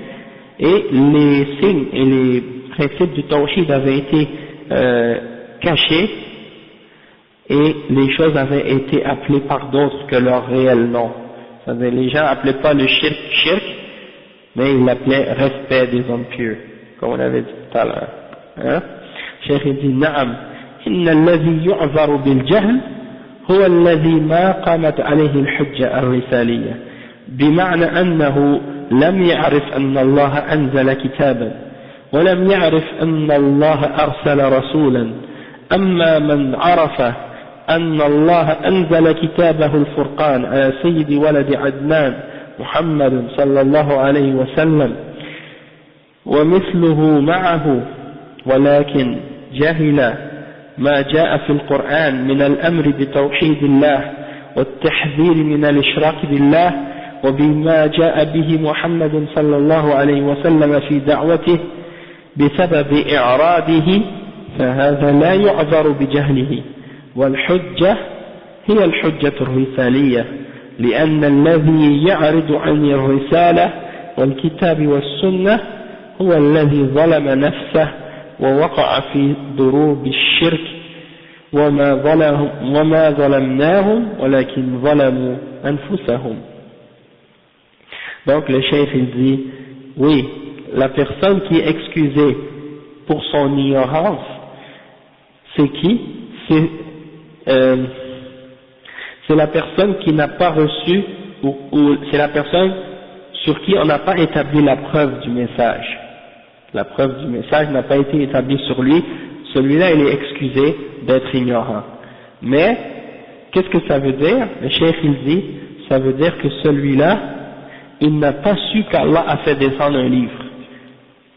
et les signes et les principes du tawhid avaient été cachés, et les choses avaient été appelées par d'autres que leur réel nom. C'est-à-dire, les gens n'appelaient pas le shirk shirk, mais ils l'appelaient respect des hommes pieux, comme on avait dit tout à l'heure. Cheikh il dit, Naam, inna alladhi yu'zaru bil jahl هو الذي ما قامت عليه الحجة الرسالية بمعنى أنه لم يعرف أن الله أنزل كتابا ولم يعرف أن الله أرسل رسولا أما من عرف أن الله أنزل كتابه الفرقان على سيد ولد عدنان محمد صلى الله عليه وسلم ومثله معه ولكن جهل ما جاء في القرآن من الأمر بتوحيد الله والتحذير من الإشراك بالله وبما جاء به محمد صلى الله عليه وسلم في دعوته بسبب إعراضه فهذا لا يعذر بجهله والحجة هي الحجة الرسالية لأن الذي يعرض عن الرسالة والكتاب والسنة هو الذي ظلم نفسه ووقع في ضروب الشرك وما ظلمناهم ولكن ظلموا أنفسهم. Donc le cheikh il dit, oui, la personne qui est excusée pour son ignorance, c'est qui? C'est la personne qui n'a pas reçu, ou c'est la personne sur qui on n'a pas établi la preuve du message. La preuve du message n'a pas été établie sur lui, celui-là il est excusé d'être ignorant. Mais, qu'est-ce que ça veut dire? Le cheikh il dit, ça veut dire que celui-là, il n'a pas su qu'Allah a fait descendre un livre.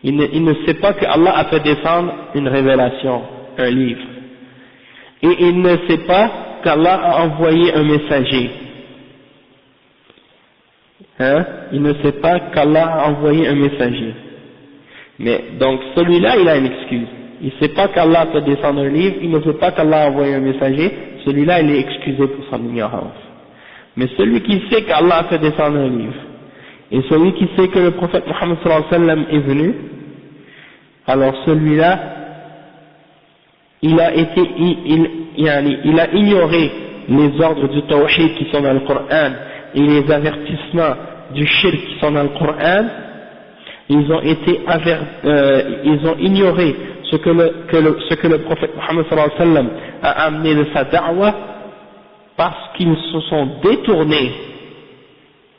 Il ne sait pas qu'Allah a fait descendre une révélation, un livre. Et il ne sait pas qu'Allah a envoyé un messager. Il ne sait pas qu'Allah a envoyé un messager. Mais donc celui-là il a une excuse. Il ne sait pas qu'Allah a fait descendre un livre, il ne sait pas qu'Allah a envoyé un messager, celui-là il est excusé pour son ignorance. Mais celui qui sait qu'Allah a fait descendre un livre, et celui qui sait que le prophète Mohammed sallallahu alayhi wa sallam est venu, alors celui-là il a ignoré les ordres du tawhid qui sont dans le Coran et les avertissements du shirk qui sont dans le Coran. Ils ont ignoré ce que le prophète Mohammed sallallahu alayhi wa sallam a amené de sa da'wa, parce qu'ils se sont détournés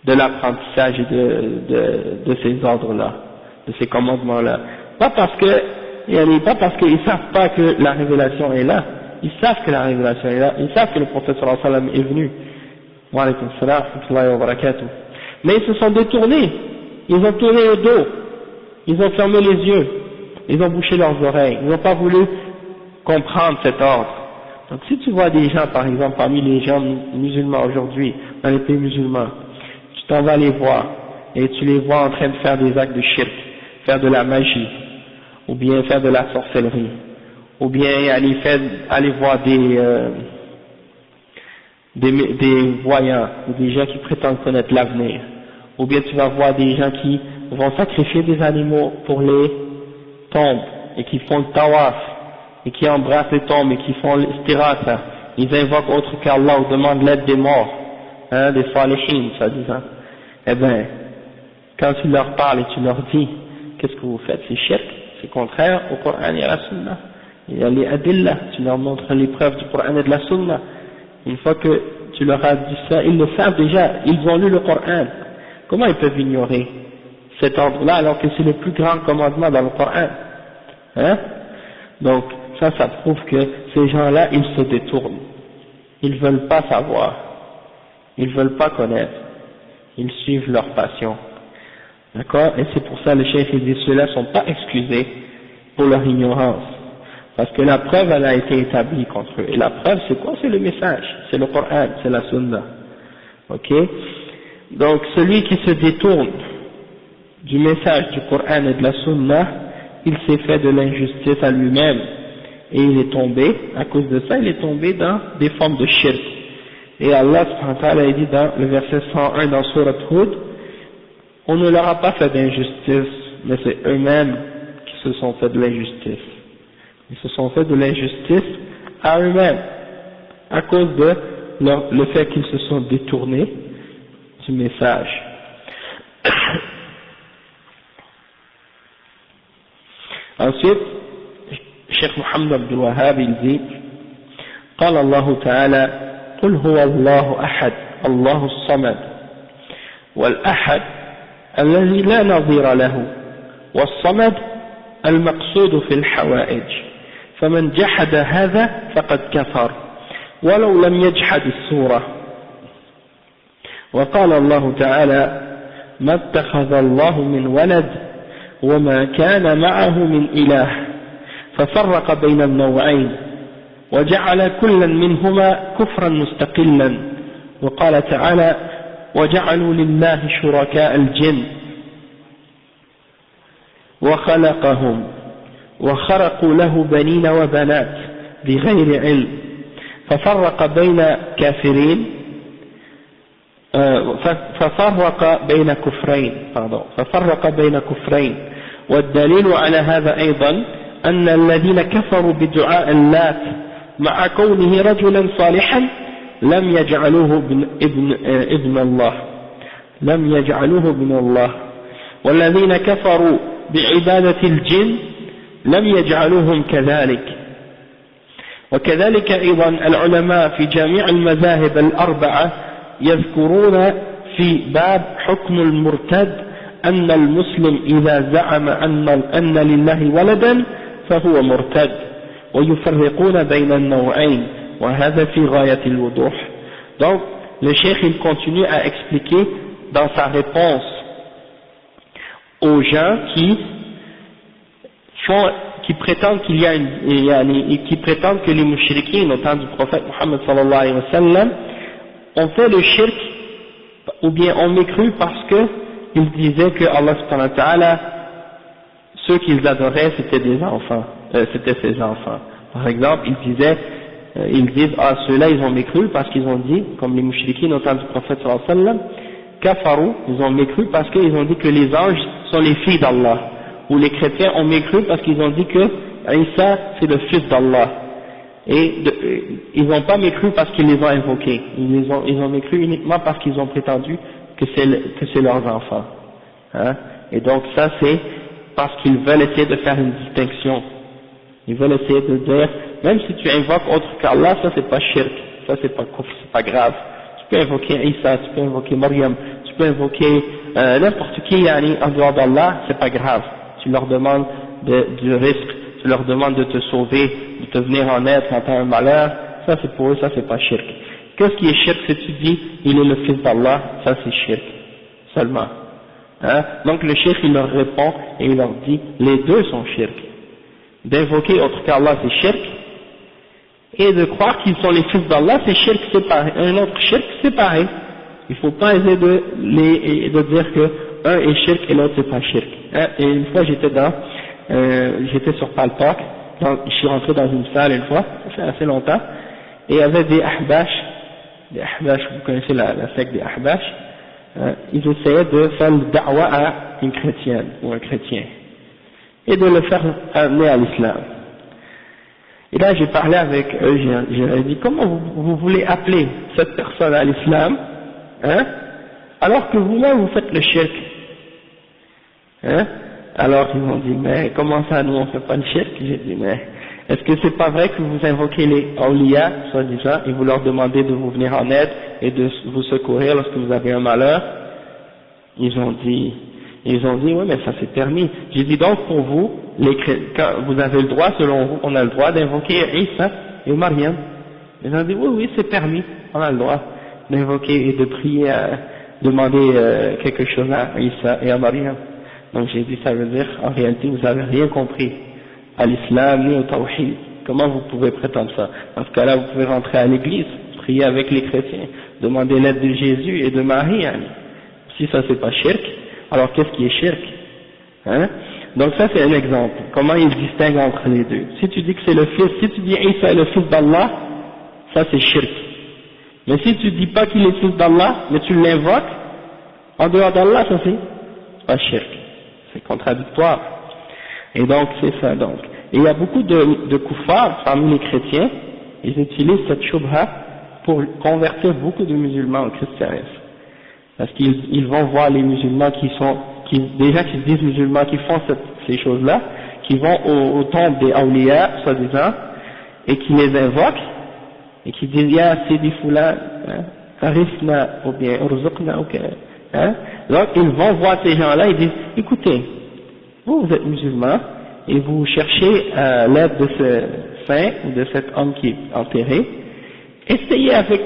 de l'apprentissage de ces ordres-là, de ces commandements-là. Pas parce qu'ils savent pas que la révélation est là, ils savent que la révélation est là, ils savent que le prophète sallallahu alayhi wa sallam est venu. Wa alaykum salam wa rahmatullahi wa barakatuh. Mais ils se sont détournés. Ils ont tourné le dos, ils ont fermé les yeux, ils ont bouché leurs oreilles, ils n'ont pas voulu comprendre cet ordre. Donc si tu vois des gens, par exemple, parmi les gens musulmans aujourd'hui, dans les pays musulmans, tu t'en vas les voir, et tu les vois en train de faire des actes de shirk, faire de la magie, ou bien faire de la sorcellerie, ou bien aller voir des voyants, ou des gens qui prétendent connaître l'avenir. Ou bien tu vas voir des gens qui vont sacrifier des animaux pour les tombes, et qui font le tawaf, et qui embrassent les tombes, et qui font l'istirasa. Ils invoquent autre qu'Allah, ou demandent l'aide des morts, des salihin, soi-disant. Eh bien, quand tu leur parles et tu leur dis, qu'est-ce que vous faites? C'est shirk, c'est contraire au Coran et à la Sunna. Il y a les adillah, tu leur montres les preuves du Coran et de la Sunna. Une fois que tu leur as dit ça, ils le savent déjà, ils ont lu le Coran. Comment ils peuvent ignorer cet ordre-là alors que c'est le plus grand commandement dans le Coran? Hein? Donc ça prouve que ces gens-là, ils se détournent. Ils veulent pas savoir. Ils veulent pas connaître. Ils suivent leur passion. D'accord? Et c'est pour ça le cheikh il dit ceux-là sont pas excusés pour leur ignorance. Parce que la preuve, elle a été établie contre eux. Et la preuve, c'est quoi? C'est le message. C'est le Coran, c'est la Sunna. Ok? Donc, celui qui se détourne du message du Coran et de la Sunna, il s'est fait de l'injustice à lui-même. Et il est tombé, à cause de ça, il est tombé dans des formes de shirk. Et Allah subhanahu wa ta'ala a dit dans le verset 101 dans Surat Hud, on ne leur a pas fait d'injustice, mais c'est eux-mêmes qui se sont fait de l'injustice. Ils se sont fait de l'injustice à eux-mêmes, à cause de le fait qu'ils se sont détournés du message. Ensuite, Cheikh Muhammad Abdul Wahhab il dit, قال الله تعالى قل هو الله أحد الله الصمد والأحد الذي لا نظير له والصمد المقصود في الحوائج فمن جحد هذا فقد كفر ولو لم يجحد السورة. وقال الله تعالى ما اتخذ الله من ولد وما كان معه من إله ففرق بين النوعين وجعل كلا منهما كفرا مستقلا. وقال تعالى وجعلوا لله شركاء الجن وخلقهم وخرقوا له بنين وبنات بغير علم ففرق بين كافرين ففرق بين كفرين والدليل على هذا أيضا أن الذين كفروا بدعاء اللات مع كونه رجلا صالحا لم يجعلوه ابن الله لم يجعلوه ابن الله والذين كفروا بعبادة الجن لم يجعلوهم كذلك. وكذلك أيضا العلماء في جميع المذاهب الأربعة يذكرون في باب حكم المرتد أن المسلم إذا زعم أن لله ولدا فهو مرتد ويفرقون بين النوعين وهذا في غاية الوضوح. Donc le cheikh il continue à expliquer dans sa réponse aux gens qui prétendent qu'il y a qui prétendent que les mouchriquins au temps du prophète Mohammed sallallahu alayhi wa sallam ont fait le shirk ou bien ont mécru parce que ils disaient que Allah subhanahu wa ta'ala ceux qu'ils adoraient c'était des enfants, c'était ses enfants. Par exemple ils disent ah ceux-là ils ont mécru parce qu'ils ont dit comme les mouchriquins au temps du prophète sallallahu alayhi wa sallam kafaru, ils ont mécru parce qu'ils ont dit que les anges sont les filles d'Allah, ou les chrétiens ont mécru parce qu'ils ont dit que Isa c'est le fils d'Allah, et ils n'ont pas mécru parce qu'ils les ont invoqués, ils ont mécru uniquement parce qu'ils ont prétendu que c'est leurs enfants, hein? Et donc ça c'est parce qu'ils veulent essayer de faire une distinction, ils veulent essayer de dire même si tu invoques autre qu'Allah, ça c'est pas shirk, ça c'est pas kufr, c'est pas grave. Tu peux invoquer Isa, tu peux invoquer Maryam, tu peux invoquer n'importe qui en dehors d'Allah, c'est pas grave. Tu leur demandes du risque, tu leur demandes de te sauver, de te venir en aide quand tu as un malheur, ça c'est pour eux, ça c'est pas shirk. Qu'est-ce qui est shirk si tu dis il est le fils d'Allah, ça c'est shirk seulement. Hein? Donc le shirk il leur répond et il leur dit les deux sont shirk. D'invoquer autre qu'Allah c'est shirk, et de croire qu'ils sont les fils d'Allah, c'est shirk, c'est pareil. Un autre shirk, c'est pareil. Il ne faut pas essayer de dire que un est shirk et l'autre c'est pas shirk. Hein? Et une fois j'étais sur Paltalk, je suis rentré dans une salle une fois, ça fait assez longtemps, et il y avait des ahbash, vous connaissez la secte des ahbash, ils essayaient de faire le da'wa à une chrétienne ou un chrétien, et de le faire amener à l'islam. Et là j'ai parlé avec eux, j'ai dit comment vous voulez appeler cette personne à l'islam, hein, alors que vous-même vous faites le shirk, hein? Alors ils m'ont dit mais comment ça nous on fait pas le shirk? J'ai dit mais Est-ce que c'est pas vrai que vous invoquez les awliya, soi-disant, et vous leur demandez de vous venir en aide et de vous secourir lorsque vous avez un malheur? Ils ont dit, oui, mais ça c'est permis. J'ai dit donc pour vous, quand vous avez le droit, selon vous, on a le droit d'invoquer Isa et Maryam. Ils ont dit, oui, c'est permis, on a le droit d'invoquer et de prier, demander quelque chose à Isa et à Maryam. Donc j'ai dit, ça veut dire, en réalité, vous n'avez rien compris à l'islam ni au tawhid. Comment vous pouvez prétendre ça? Dans ce cas-là, vous pouvez rentrer à l'église, prier avec les chrétiens, demander l'aide de Jésus et de Marie. Si ça c'est pas shirk, alors qu'est-ce qui est shirk? Hein? Donc ça c'est un exemple. Comment il distingue entre les deux? Si tu dis que c'est le fils, si tu dis Isa est le fils d'Allah, ça c'est shirk. Mais si tu dis pas qu'il est fils d'Allah, mais tu l'invoques, en dehors d'Allah, ça c'est pas shirk. C'est contradictoire. Et donc c'est ça donc. Et il y a beaucoup de kuffars parmi les chrétiens, ils utilisent cette shubha pour convertir beaucoup de musulmans au christianisme. Parce qu'ils vont voir les musulmans qui se disent musulmans, qui font ces choses-là, qui vont au temple des awliya, soi-disant, et qui les invoquent, et qui disent, ya sidi fulan, arifna, ou bien urzuqna, ou hein. Donc ils vont voir ces gens-là et disent, écoutez, vous êtes musulmans, et vous cherchez l'aide de ce saint, ou de cet homme qui est enterré, essayez avec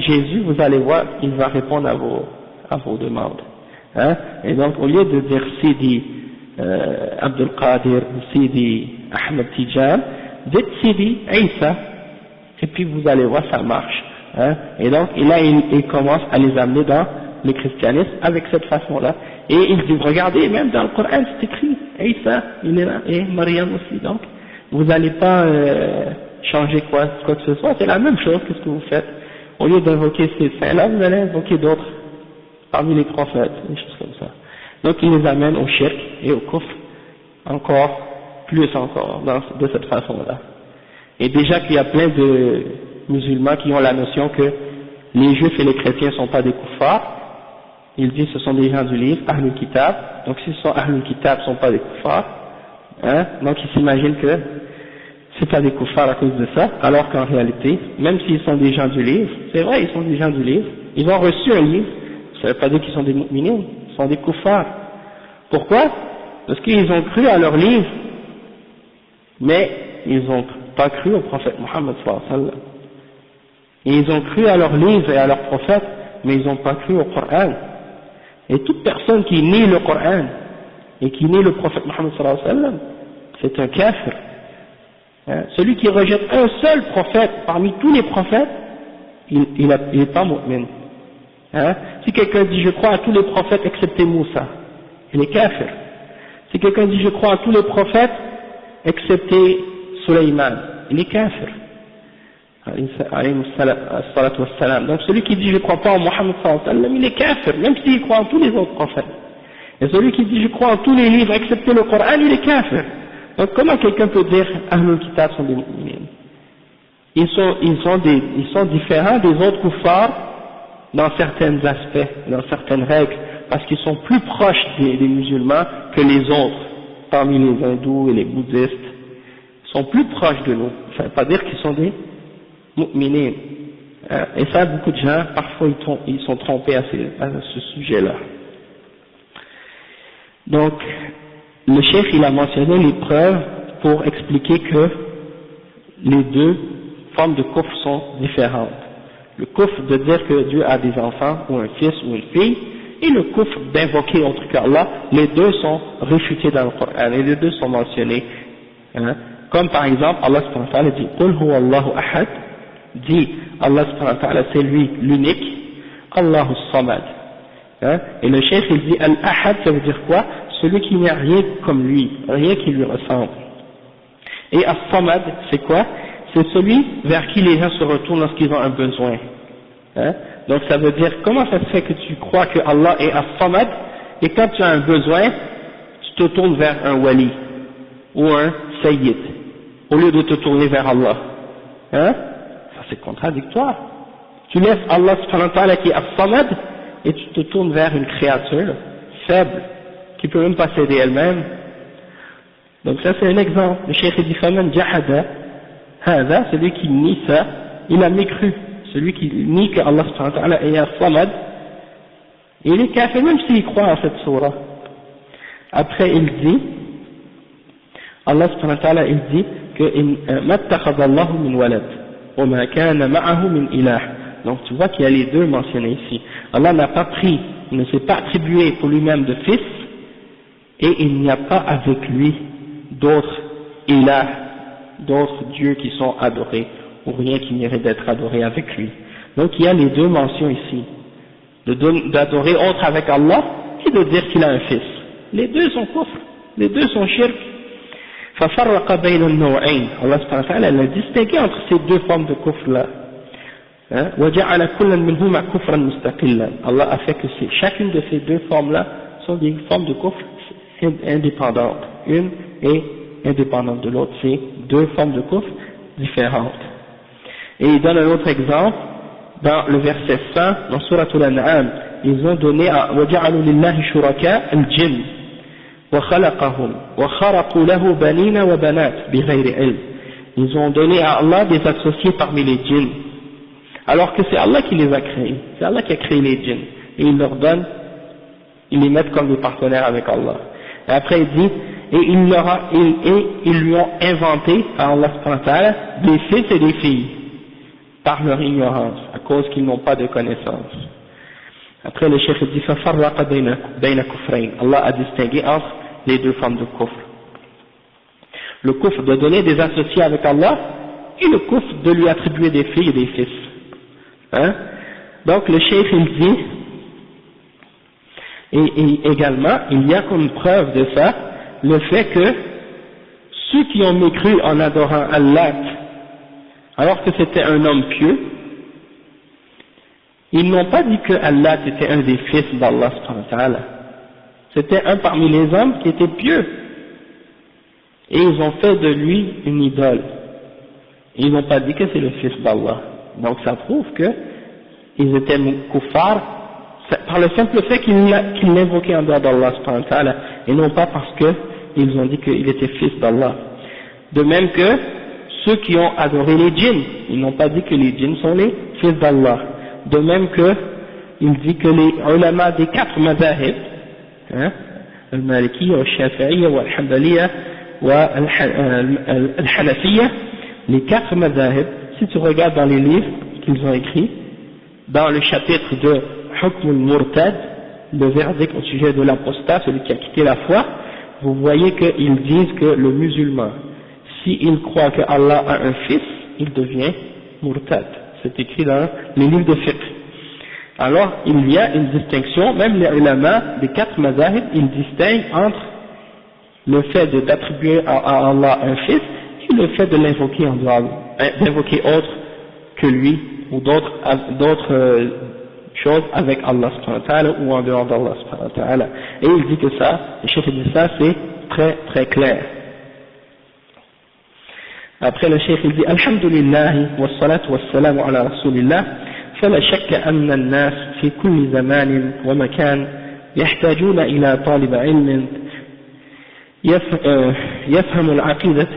Jésus, vous allez voir, il va répondre à vos demandes. Hein? Et donc, au lieu de dire Sidi Abdul Qadir ou Sidi Ahmed Tijan, dites Sidi Isa, et puis vous allez voir, ça marche. Hein? Et donc, et là, il commence à les amener dans le christianisme avec cette façon-là. Et il dit, regardez, même dans le Coran, c'est écrit, Isa, il est là, et Mariam aussi. Donc, vous n'allez pas changer quoi que ce soit, c'est la même chose que ce que vous faites. Au lieu d'invoquer ces saints-là, vous allez invoquer d'autres parmi les prophètes, des choses comme ça. Donc il les amène au shirk et au kufr, encore, plus encore, de cette façon-là. Et déjà qu'il y a plein de musulmans qui ont la notion que les juifs et les chrétiens ne sont pas des kuffars, ils disent que ce sont des gens du livre, Ahlul Kitab, donc s'ils sont Ahlul Kitab, ce ne sont pas des kuffars, hein, donc ils s'imaginent que c'est pas des kuffars à cause de ça, alors qu'en réalité, même s'ils sont des gens du livre, c'est vrai, ils sont des gens du livre, ils ont reçu un livre, ça ne veut pas dire qu'ils sont des mu'minines, ils sont des kuffars. Pourquoi? Parce qu'ils ont cru à leur livre, mais ils n'ont pas cru au prophète Mohammed sallallahu alayhi wa sallam. Et ils ont cru à leur livre et à leur prophète, mais ils n'ont pas cru au Coran. Et toute personne qui nie le Coran, et qui nie le prophète Mohammed sallallahu alayhi wa sallam, c'est un kafir. Celui qui rejette un seul prophète parmi tous les prophètes, il n'est pas mu'min. Hein? Si quelqu'un dit je crois à tous les prophètes excepté Moussa, il est kafir. Si quelqu'un dit je crois à tous les prophètes excepté Sulayman, il est kafir. Donc celui qui dit je crois pas en Mohammed sallallahu alayhi wa sallam, il est kafir, même s'il croit en tous les autres prophètes. Et celui qui dit je crois en tous les livres excepté le Coran, il est kafir. Donc comment quelqu'un peut dire Ahlul Kitab sont des mu'minines? Ils sont différents des autres kuffars dans certains aspects, dans certaines règles, parce qu'ils sont plus proches des musulmans que les autres, parmi les hindous et les bouddhistes. Ils sont plus proches de nous. Ça ne veut pas dire qu'ils sont des mu'minines. Et ça, beaucoup de gens, parfois ils sont trompés à ce sujet-là. Donc, le cheikh il a mentionné les preuves pour expliquer que les deux formes de kufr sont différentes. Le kufr de dire que Dieu a des enfants, ou un fils ou une fille, et le kufr d'invoquer autre qu'Allah, les deux sont réfutés dans le Coran, et les deux sont mentionnés. Hein. Comme par exemple, Allah subhanahu wa ta'ala dit « Qul huwa Allahu ahad » dit Allah subhanahu wa ta'ala c'est lui l'unique, Allahu samad. Hein. Et le cheikh il dit « Al-ahad » ça veut dire quoi? Celui qui n'y a rien comme lui, rien qui lui ressemble. Et As-Samad, c'est quoi? C'est celui vers qui les gens se retournent lorsqu'ils ont un besoin. Hein? Donc ça veut dire, comment ça se fait que tu crois que Allah est As-Samad, et quand tu as un besoin, tu te tournes vers un wali, ou un sayyid, au lieu de te tourner vers Allah. Hein? Ça c'est contradictoire. Tu laisses Allah subhanahu wa ta'ala qui est As-Samad, et tu te tournes vers une créature faible, qui peut même pas s'aider elle-même. Donc ça c'est un exemple. Le cheikh dit faman jahada hada, celui qui nie ça, il a mécru. Celui qui nie que Allah subhanahu wa ta'ala est as-samad, il est kafir même s'il croit à cette sourate. Après il dit, Allah subhanahu wa ta'ala il dit que mattakhadha Allahu min walad wa ma kana ma'ahu min ilah. Donc tu vois qu'il y a les deux mentionnés ici. Allah n'a pas pris, il ne s'est pas attribué pour lui-même de fils, et il n'y a pas avec lui d'autres ilah, d'autres dieux qui sont adorés, ou rien qui mérite d'être adoré avec lui. Donc il y a les deux mentions ici, d'adorer autre avec Allah, et de dire qu'il a un fils. Les deux sont kufr, les deux sont shirk. فَفَرَّقَ بَيْنَ النَّوْعَيْنِ. Allah subhanahu wa ta'ala a distingué entre ces deux formes de kufr là. وَجَعَلَ كُلًّا مِنْهُمَا كُفْرًا مُسْتَقِلًا. Allah a fait que chacune de ces deux formes là sont des formes de kufr indépendantes. Une est indépendante de l'autre, c'est deux formes de kufr différentes. Et il donne un autre exemple dans le verset 100 dans Surah Al-An'am. Ils ont donné à وَجَعَلُوا لِلَّهِ شُرَكَاءَ الْجِنِّ وَخَلَقَهُمْ وَخَرَقُوا لَهُ بَنِينَ وَبَنَاتٍ بِغَيْرِ عِلْمٍ. Ils ont donné à Allah des associés parmi les djinns, alors que c'est Allah qui les a créés, c'est Allah qui a créé les djinns, et il leur donne, ils les mettent comme des partenaires avec Allah. Et après il dit, et ils lui ont inventé à Allah subhanahu wa ta'ala des fils et des filles, par leur ignorance, à cause qu'ils n'ont pas de connaissance. Après le cheikh dit فَفَرَّقَ بَيْنَ كُفْرَيْنِ. Allah a distingué entre les deux formes de kufr. Le kufr de donner des associés avec Allah et le kufr de lui attribuer des filles et des fils. Hein? Donc le cheikh il dit, et également il y a comme preuve de ça le fait que ceux qui ont mécru en adorant Allah alors que c'était un homme pieux, ils n'ont pas dit que Allah était un des fils d'Allah subhanahu wa ta'ala. C'était un parmi les hommes qui était pieux. Et ils ont fait de lui une idole. Ils n'ont pas dit que c'est le fils d'Allah. Donc ça prouve que ils étaient kuffar par le simple fait qu'ils l'invoquaient en dehors d'Allah subhanahu wa ta'ala, et non pas parce qu'ils ont dit qu'il était fils d'Allah. De même que ceux qui ont adoré les djinns, ils n'ont pas dit que les djinns sont les fils d'Allah. De même que il dit que les ulama des quatre mazahib, al-Malikiyya, al-Shafi'iyya, al-Hanbaliyya, al-Hanafiyya, les quatre mazahib, si tu regardes dans les livres qu'ils ont écrits, dans le chapitre de Hukm al-Murtad, le verdict au sujet de l'apostat, celui qui a quitté la foi, vous voyez qu'ils disent que le musulman, s'il croit que Allah a un fils, il devient murtad. C'est écrit dans les livres de fiqh. Alors, il y a une distinction, même les ulama des quatre mazahib, ils distinguent entre le fait d'attribuer à Allah un fils et le fait de l'invoquer en dehors, d'invoquer autre que lui, ou d'autres choses avec Allah subhanahu wa ta'ala ou en dehors d'Allah subhanahu wa ta'ala. Et il dit que ça, le cheikh dit ça, c'est très très clair. Après le cheikh il dit Alhamdulillah wa salatu wa salam ala rasulillah فلا شك أن الناس في كل زمان ومكان يحتاجون إلى طالب علم يفهم العقيدة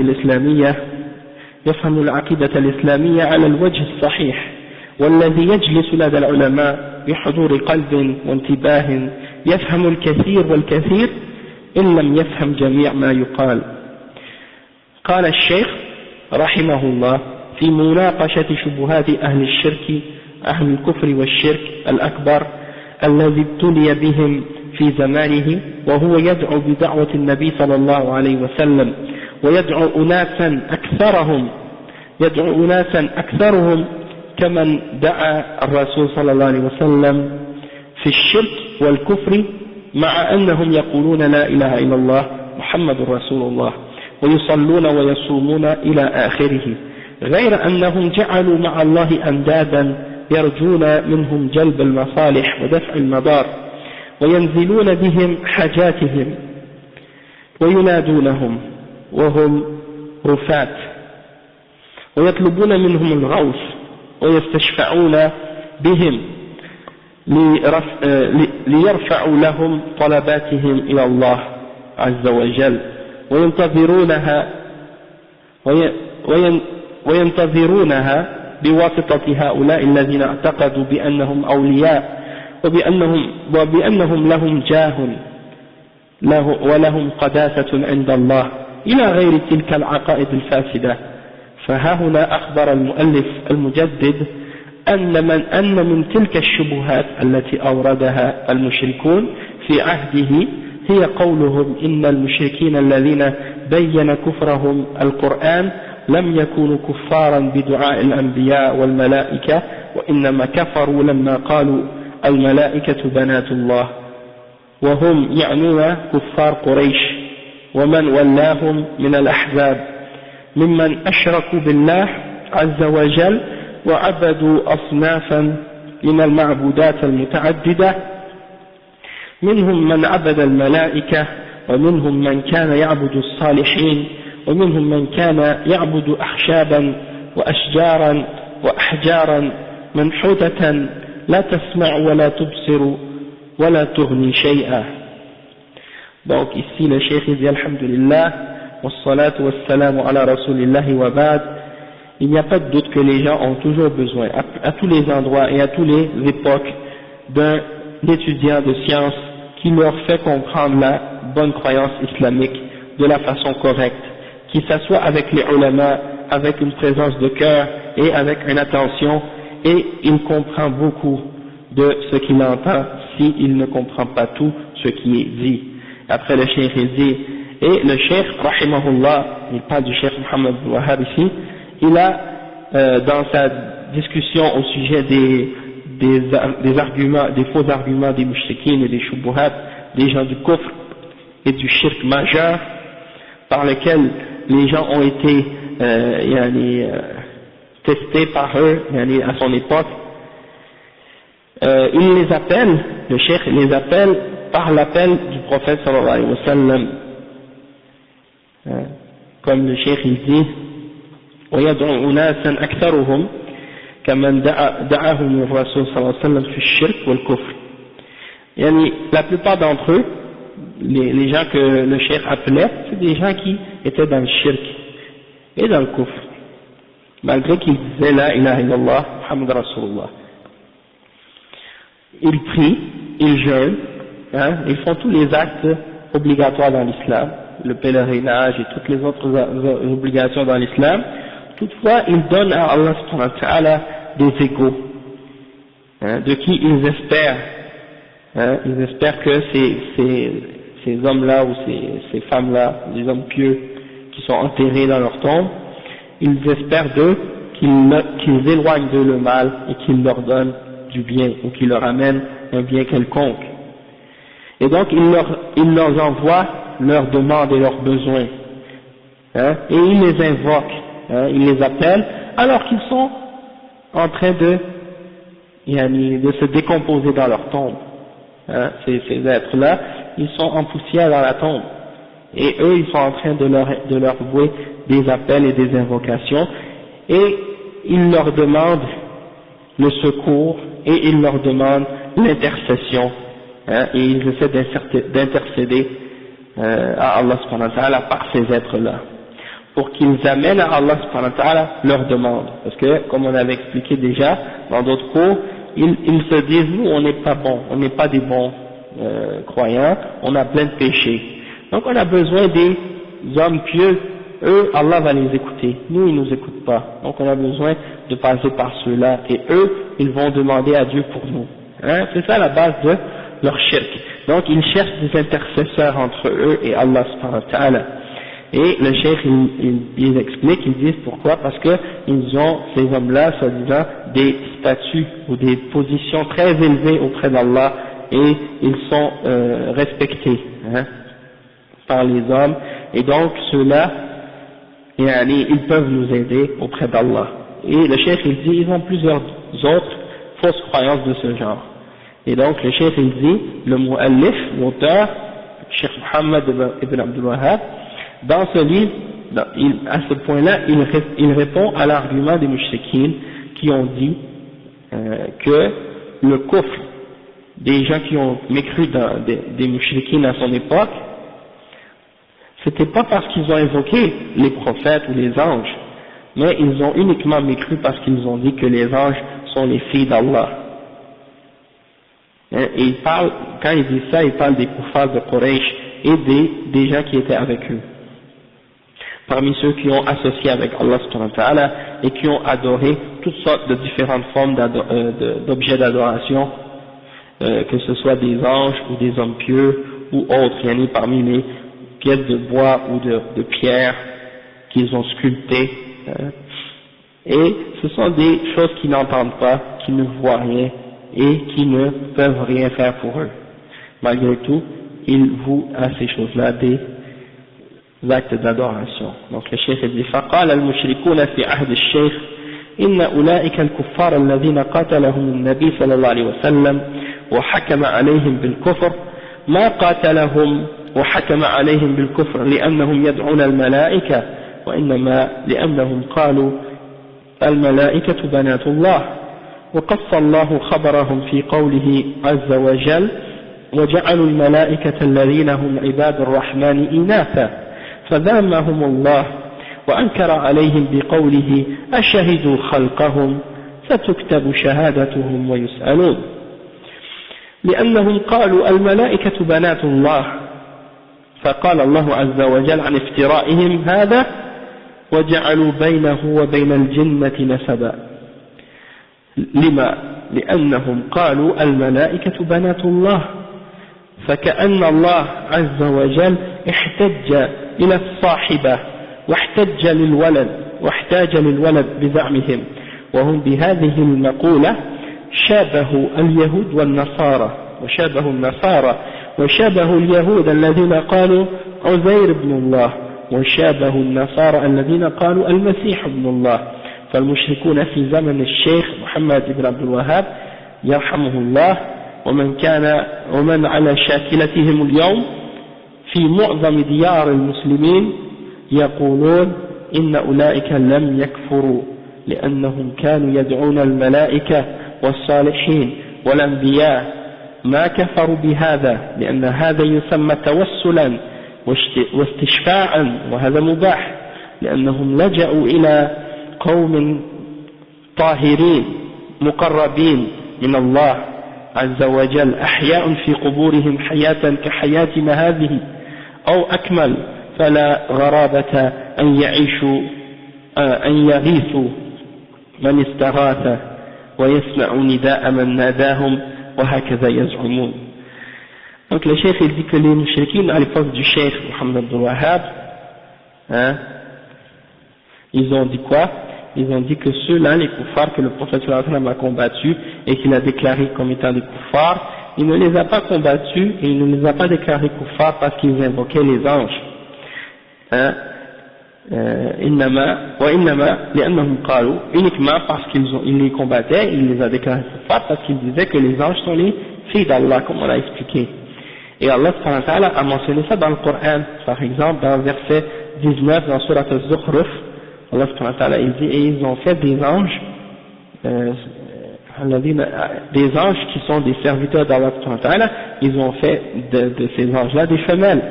الإسلامية على الوجه الصحيح والذي يجلس لدى العلماء بحضور قلب وانتباه يفهم الكثير والكثير إن لم يفهم جميع ما يقال. قال الشيخ رحمه الله في مناقشة شبهات أهل الشرك أهل الكفر والشرك الأكبر الذي ابتلي بهم في زمانه وهو يدعو بدعوة النبي صلى الله عليه وسلم ويدعو أناسا أكثرهم كمن دعا الرسول صلى الله عليه وسلم في الشرك والكفر مع أنهم يقولون لا إله إلا الله محمد رسول الله ويصلون ويصومون إلى آخره غير أنهم جعلوا مع الله أندادا يرجون منهم جلب المصالح ودفع المضار وينزلون بهم حاجاتهم وينادونهم وهم رفات ويطلبون منهم الغوث ويستشفعون بهم ليرفعوا لهم طلباتهم إلى الله عز وجل وينتظرونها بواسطة هؤلاء الذين اعتقدوا بأنهم أولياء وبأنهم لهم جاه ولهم قداسة عند الله إلى غير تلك العقائد الفاسدة. فها هنا أخبر المؤلف المجدد أن من تلك الشبهات التي أوردها المشركون في عهده هي قولهم إن المشركين الذين بين كفرهم القرآن لم يكونوا كفارا بدعاء الأنبياء والملائكة، وإنما كفروا لما قالوا الملائكة بنات الله، وهم يعنون كفار قريش ومن ولاهم من الأحزاب ممن أشركوا بالله عز وجل وعبدوا أصنافا من المعبودات المتعددة، منهم من عبد الملائكة، ومنهم من كان يعبد الصالحين، ومنهم من كان يعبد أخشابا وأشجارا وأحجارا منحوتة لا تسمع ولا تبصر ولا تغني شيئا. Donc ici le cheikh dit alhamdulillah wassalatu wassalamu ala rasulillahi wa ba'd. Il n'y a pas de doute que les gens ont toujours besoin, à tous les endroits et à toutes les époques, d'un étudiant de science qui leur fait comprendre la bonne croyance islamique de la façon correcte, qui s'assoit avec les ulama, avec une présence de cœur et avec une attention, et il comprend beaucoup de ce qu'il entend s'il ne comprend pas tout ce qui est dit. Après le cheikh dit, et le cheikh rahimahullah, il parle du cheikh Muhammad ibn Wahhab ici, il a dans sa discussion au sujet des arguments, des faux arguments des mushrikines et des shubuhat, des gens du kufr et du shirk majeur, par lesquels les gens ont été testés par eux à son époque, il les appelle, le cheikh les appelle par l'appel du prophète sallallahu alayhi wa sallam, comme le cheikh il dit ويدعو أناسا أكثرهم كمن دعاهم الرسول صلى الله عليه وسلم في الشرك والكفر. La plupart d'entre eux, les gens que le cheikh appelait, c'est des gens qui étaient dans le shirk et dans le kufr, malgré qu'ils disaient la ilaha illallah Muhammad Rasulullah. Ils prient, ils jeûnent, ils font tous les actes obligatoires dans l'islam, le pèlerinage et toutes les autres obligations dans l'islam. Toutefois, ils donnent à Allah subhanahu wa ta'ala des égaux, de qui ils espèrent que ces hommes-là ou ces femmes-là, les hommes pieux qui sont enterrés dans leur tombe, ils espèrent d'eux qu'ils éloignent d'eux le mal et qu'ils leur donnent du bien ou qu'ils leur amènent un bien quelconque. Et donc ils leur envoient leurs demandes et leurs besoins, et ils les invoquent, ils les appellent alors qu'ils sont en train de se décomposer dans leur tombe. Ces êtres-là, ils sont en poussière dans la tombe, et eux ils sont en train de leur vouer des appels et des invocations, et ils leur demandent le secours et ils leur demandent l'intercession, et ils essaient d'intercéder à Allah subhanahu wa ta'ala par ces êtres-là, pour qu'ils amènent à Allah subhanahu wa ta'ala leurs demandes, parce que comme on avait expliqué déjà dans d'autres cours, ils se disent nous on n'est pas bons, on n'est pas des bons croyants, on a plein de péchés, donc on a besoin des hommes pieux, eux Allah va les écouter, nous ils nous écoutent pas, donc on a besoin de passer par ceux-là, et eux ils vont demander à Dieu pour nous, c'est ça la base de leur shirk. Donc ils cherchent des intercesseurs entre eux et Allah subhanahu wa ta'ala. Et le cheikh il explique, ils disent pourquoi, parce que ils ont, ces hommes-là, soi-disant, des statuts ou des positions très élevées auprès d'Allah, et ils sont respectés par les hommes, et donc ceux-là, ils peuvent nous aider auprès d'Allah. Et le cheikh il dit, ils ont plusieurs autres fausses croyances de ce genre. Et donc le cheikh il dit, le mu'allif, l'auteur, Cheikh Muhammad ibn Abdul Wahhab, dans ce livre, à ce point-là, il répond à l'argument des mushrikines qui ont dit que le kufr des gens qui ont mécru dans des mushrikines à son époque, C'était pas parce qu'ils ont invoqué les prophètes ou les anges, mais ils ont uniquement mécru parce qu'ils ont dit que les anges sont les filles d'Allah. Et il parle, quand il dit ça, il parle des kuffars de Quraysh et des gens qui étaient avec eux. Parmi ceux qui ont associé avec Allah subhanahu wa ta'ala et qui ont adoré toutes sortes de différentes formes d'objets d'adoration, que ce soit des anges ou des hommes pieux ou autres, il y en a parmi les pièces de bois ou de pierre qu'ils ont sculptées. Et ce sont des choses qu'ils n'entendent pas, qui ne voient rien et qui ne peuvent rien faire pour eux. Malgré tout, ils vouent à ces choses-là des actes d'adoration. Donc le cheikh dit فقال المشركون في عهد الشيخ إن أولئك الكفار الذين قاتلهم النبي صلى الله عليه وسلم وحكم عليهم بالكفر ما قاتلهم وحكم عليهم بالكفر لأنهم يدعون الملائكة وإنما لأنهم قالوا الملائكة بنات الله وقص الله خبرهم في قوله عز وجل وجعلوا الملائكة الذين هم عباد الرحمن إناثا فذمهم الله وأنكر عليهم بقوله أشهدوا خلقهم ستكتب شهادتهم ويسألون لأنهم قالوا الملائكة بنات الله فقال الله عز وجل عن افترائهم هذا وجعلوا بينه وبين الجنة نسبا لما؟ لأنهم قالوا الملائكة بنات الله فكأن الله عز وجل احتج إلى الصاحبة واحتاج للولد بزعمهم وهم بهذه المقولة شابهوا اليهود والنصارى وشابهوا اليهود الذين قالوا عزير بن الله وشابهوا النصارى الذين قالوا المسيح ابن الله فالمشركون في زمن الشيخ محمد بن عبد الوهاب يرحمه الله ومن على شاكلتهم اليوم في معظم ديار المسلمين يقولون إن أولئك لم يكفروا لأنهم كانوا يدعون الملائكة والصالحين والأنبياء ما كفروا بهذا لأن هذا يسمى توسلا واستشفاعا وهذا مباح لأنهم لجأوا إلى قوم طاهرين مقربين من الله عز وجل أحياء في قبورهم حياة كحياتنا هذه أو أكمل فلا غرابة أن يغيثوا من استغاث ويسمع نداء من ناداهم وهكذا يزعمون. Donc le cheikh il dit que les mouchriquins à l'époque du cheikh Mohammed Abdul Wahhab, ils ont dit quoi? Ils ont dit que ceux-là, les kuffars que le prophète sallallahu alayhi wa sallam a combattus et qu'il a déclarés comme étant des kuffars, il ne les a pas combattus et il ne les a pas déclarés kuffars parce qu'ils invoquaient les anges. Uniquement parce qu'ils les combattaient, il les a déclarés kuffars parce qu'ils disaient que les anges sont les filles d'Allah, comme on l'a expliqué. Et Allah subhanahu wa ta'ala a mentionné ça dans le Coran, par exemple dans le verset 19 dans Surat al-Zukhruf. Allah subhanahu wa ta'ala il dit, et ils ont fait des anges qui sont des serviteurs d'Allah subhanahu wa ta'ala, ils ont fait de ces anges-là des femelles.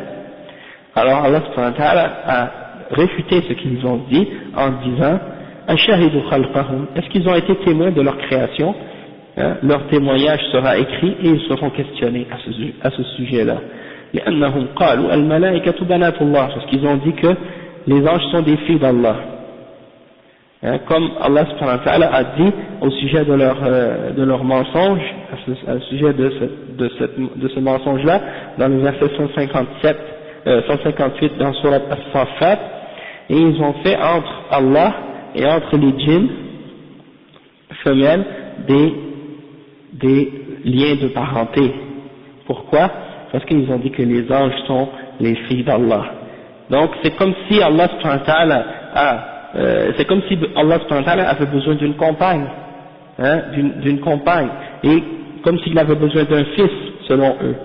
Alors Allah subhanahu wa ta'ala a réfuté ce qu'ils ont dit en disant Ashahidu khalqahum, est-ce qu'ils ont été témoins de leur création? Leur témoignage sera écrit et ils seront questionnés à ce sujet-là. لأنهم قالوا الملائكة بنات الله, parce qu'ils ont dit que les anges sont des filles d'Allah. Comme Allah subhanahu wa ta'ala a dit au sujet de leur mensonge, à ce sujet de ce mensonge-là, dans le verset 158 dans Surat As-Saffat, et ils ont fait entre Allah et entre les djinns femelles des liens de parenté. Pourquoi? Parce qu'ils ont dit que les anges sont les filles d'Allah. Donc c'est comme si Allah subhanahu wa ta'ala avait besoin d'une compagne, d'une compagne, et comme s'il avait besoin d'un fils selon eux.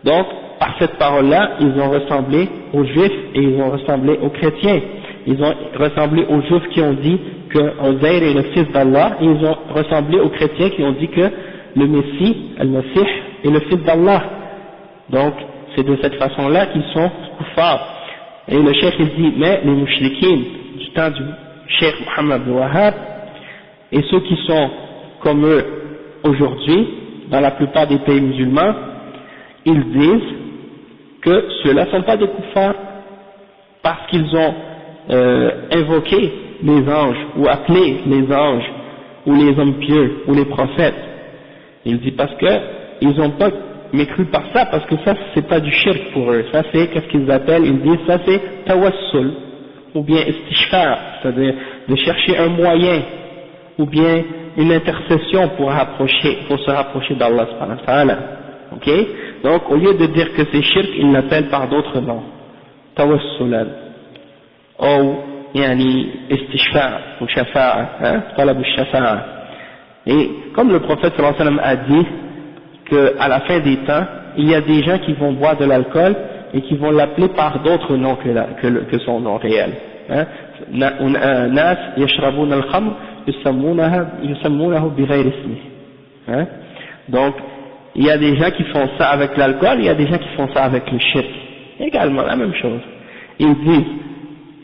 Donc par cette parole-là, ils ont ressemblé aux juifs et ils ont ressemblé aux chrétiens. Ils ont ressemblé aux juifs qui ont dit que Uzair est le fils d'Allah, et ils ont ressemblé aux chrétiens qui ont dit que le Messie, Al-Masih, est le fils d'Allah. Donc c'est de cette façon-là qu'ils sont kuffars. Et le cheikh il dit, mais les mouchriquines du temps du cheikh Mohammed bin Wahhab et ceux qui sont comme eux aujourd'hui, dans la plupart des pays musulmans, ils disent que ceux-là ne sont pas des kuffars parce qu'ils ont invoqué les anges ou appelé les anges ou les hommes pieux ou les prophètes. Il dit parce que ils n'ont pas mécru par ça, parce que ça c'est pas du shirk pour eux, ça c'est qu'est-ce qu'ils appellent, ils disent ça c'est tawassul ou bien istishfa, c'est-à-dire de chercher un moyen ou bien une intercession pour se rapprocher d'Allah subhanahu wa ta'ala. Ok? Donc au lieu de dire que c'est shirk, ils l'appellent par d'autres noms, tawassulan ou yani istishfa ou shafa'a, talab al-shafa'a. Et comme le prophète sallallahu alayhi wa sallam a dit qu'à la fin des temps, il y a des gens qui vont boire de l'alcool et qui vont l'appeler par d'autres noms que son nom réel. Nas yashrabuna al-khamr yusammunahu bighayri ismih. Donc, il y a des gens qui font ça avec l'alcool, il y a des gens qui font ça avec le shirk. Également la même chose. Ils disent,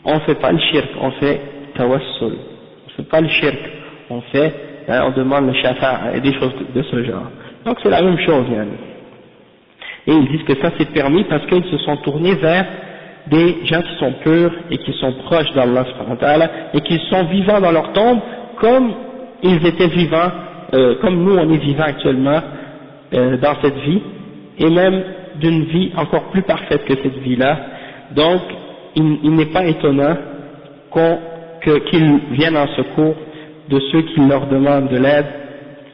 on fait pas le shirk, on fait tawassul. On fait pas le shirk, on fait, on demande le shafa'a et des choses de ce genre. Donc c'est la même chose, yani. Et ils disent que ça c'est permis parce qu'ils se sont tournés vers des gens qui sont purs et qui sont proches d'Allah subhanahu wa ta'ala et qui sont vivants dans leur tombe comme ils étaient vivants, comme nous on est vivants actuellement dans cette vie, et même d'une vie encore plus parfaite que cette vie-là. Donc il n'est pas étonnant qu'ils viennent en secours de ceux qui leur demandent de l'aide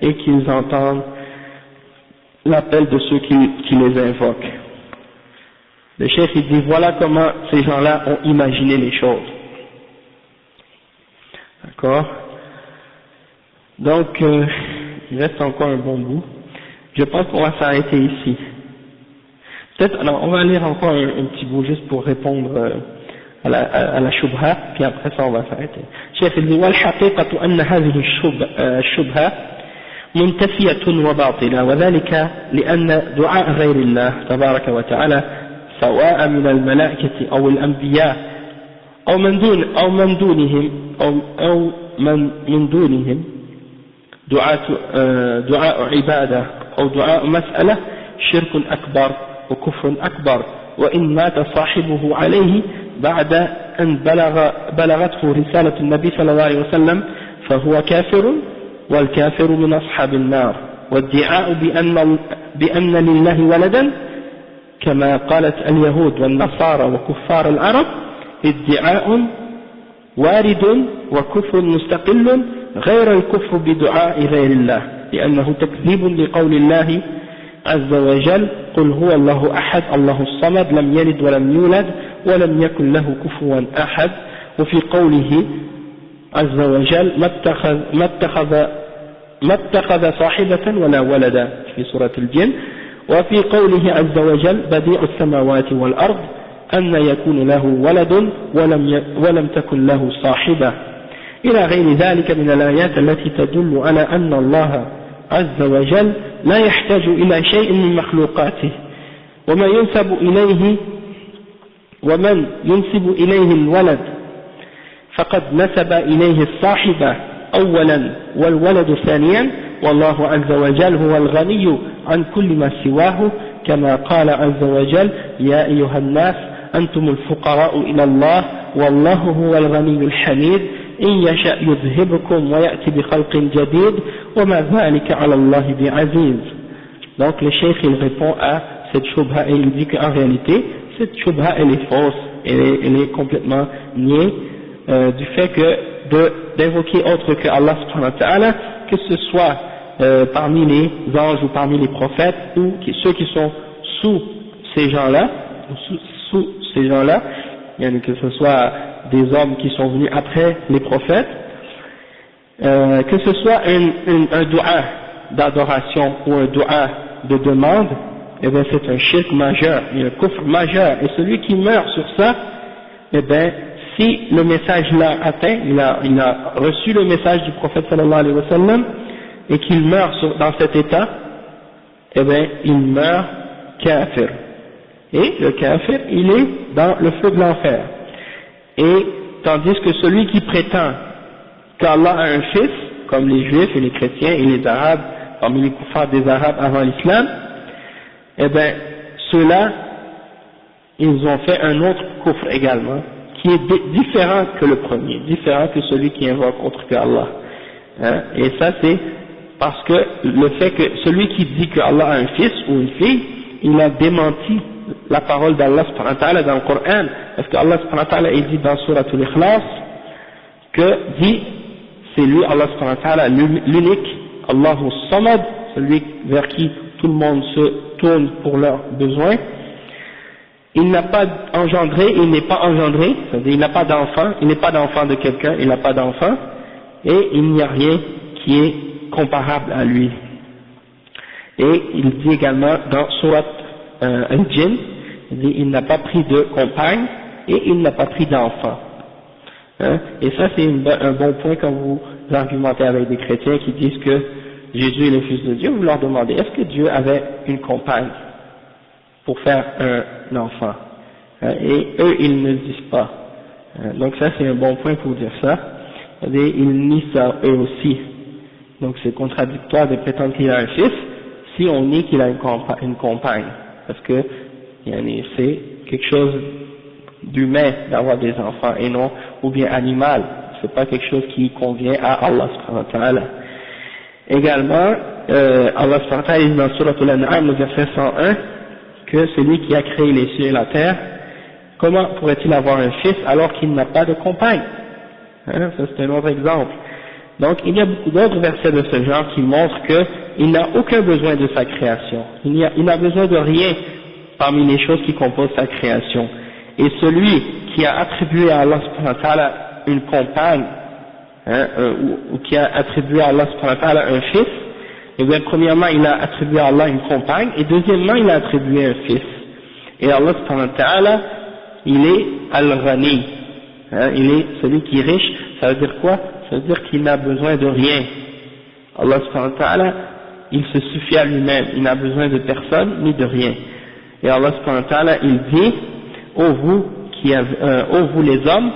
et qu'ils entendent l'appel de ceux qui les invoquent. Le chef il dit voilà comment ces gens-là ont imaginé les choses. D'accord? Donc il reste encore un bon bout. Je pense qu'on va s'arrêter ici. Peut-être, alors on va lire encore un petit bout juste pour répondre à la shubha, puis après ça on va s'arrêter. Chef il dit والحقيقة أن هذه الشبهة منتفية وباطلة، وذلك لأن دعاء غير الله تبارك وتعالى سواء من الملائكة أو الأنبياء أو من دونهم دعاء عبادة أو دعاء مسألة شرك أكبر وكفر أكبر، وإن مات صاحبه عليه بعد أن بلغته رسالة النبي صلى الله عليه وسلم فهو كافر، والكافر من أصحاب النار. والادعاء بأن لله ولدا كما قالت اليهود والنصارى وكفار العرب ادعاء وارد وكفر مستقل غير الكفر بدعاء غير الله، لأنه تكذيب لقول الله عز وجل قل هو الله أحد الله الصمد لم يلد ولم يولد ولم يكن له كفوا أحد. وفي قوله عز وجل ما اتخذ صاحبة ولا ولدا في سورة الجن. وفي قوله عز وجل بديع السماوات والأرض أن يكون له ولد ولم تكن له صاحبة، إلى غير ذلك من الآيات التي تدل على أن الله عز وجل لا يحتاج إلى شيء من مخلوقاته. ومن ينسب إليه الولد فقد نسب إليه الصاحبة أولا والولد ثانيا، والله عز وجل هو الغني عن كل ما سواه، كما قال عز وجل يا أيها الناس أنتم الفقراء إلى الله والله هو الغني الحميد إن يشأ يذهبكم ويأتي بخلق جديد وما ذلك على الله بعزيز. Donc le cheikh il répond à cette shubha et il dit qu'en réalité cette shubha elle est fausse, elle est complètement niée du fait que d'invoquer autre que Allah subhanahu wa ta'ala, que ce soit parmi les anges ou parmi les prophètes ou ceux qui sont sous ces gens-là, que ce soit des hommes qui sont venus après les prophètes, que ce soit un dua d'adoration ou un dua de demande, eh bien c'est un shirk majeur, un kufr majeur, et celui qui meurt sur ça, eh bien si le message l'a atteint, il a reçu le message du prophète sallallahu alayhi wa sallam, et qu'il meurt dans cet état, eh bien il meurt kafir. Et le kafir, il est dans le feu de l'enfer. Et tandis que celui qui prétend qu'Allah a un fils, comme les juifs et les chrétiens et les arabes, parmi les kuffars des arabes avant l'islam, eh bien, ceux-là, ils ont fait un autre kufr également, qui est différent que le premier, différent que celui qui invoque autre que Allah. Hein? Et ça c'est parce que le fait que celui qui dit que Allah a un fils ou une fille, il a démenti la parole d'Allah subhanahu wa ta'ala dans le Coran, parce que Allah subhanahu wa ta'ala il dit dans Surah Al-Ikhlas que dit, c'est lui Allah subhanahu wa ta'ala l'unique, Allahu Samad, celui vers qui tout le monde se tourne pour leurs besoins. Il n'a pas engendré, il n'est pas engendré, c'est-à-dire il n'a pas d'enfant, il n'est pas d'enfant de quelqu'un, il n'a pas d'enfant, et il n'y a rien qui est comparable à lui. Et il dit également dans Surat Al-Jinn, il dit il n'a pas pris de compagne et il n'a pas pris d'enfant. Hein? Et ça c'est un bon point quand vous argumentez avec des chrétiens qui disent que Jésus est le Fils de Dieu, vous leur demandez est-ce que Dieu avait une compagne pour faire un enfant, et eux ils ne le disent pas. Donc ça c'est un bon point pour dire ça. Ils nient ça eux aussi. Donc c'est contradictoire de prétendre qu'il a un fils si on nie qu'il a une compagne, parce que c'est quelque chose d'humain d'avoir des enfants et non, ou bien animal. C'est pas quelque chose qui convient à Allah subhanahu wa ta'ala. Également, Allah subhanahu wa ta'ala dit dans Surah Al-An'am, le verset 101, que celui qui a créé les cieux et la terre, comment pourrait-il avoir un fils alors qu'il n'a pas de compagne? Hein, ça c'est un autre exemple. Donc il y a beaucoup d'autres versets de ce genre qui montrent qu'il n'a aucun besoin de sa création. Il n'a besoin de rien parmi les choses qui composent sa création. Et celui qui a attribué à Allah subhanahu wa ta'ala une compagne, hein, ou qui a attribué à Allah subhanahu wa ta'ala un fils, et bien premièrement il a attribué à Allah une compagne, et deuxièmement il a attribué un fils. Et Allah subhanahu wa ta'ala, il est al-Ghani, hein, il est celui qui est riche. Ça veut dire quoi? Ça veut dire qu'il n'a besoin de rien. Allah subhanahu wa ta'ala, il se suffit à lui-même, il n'a besoin de personne ni de rien. Et Allah subhanahu wa ta'ala, il dit, ô vous les hommes,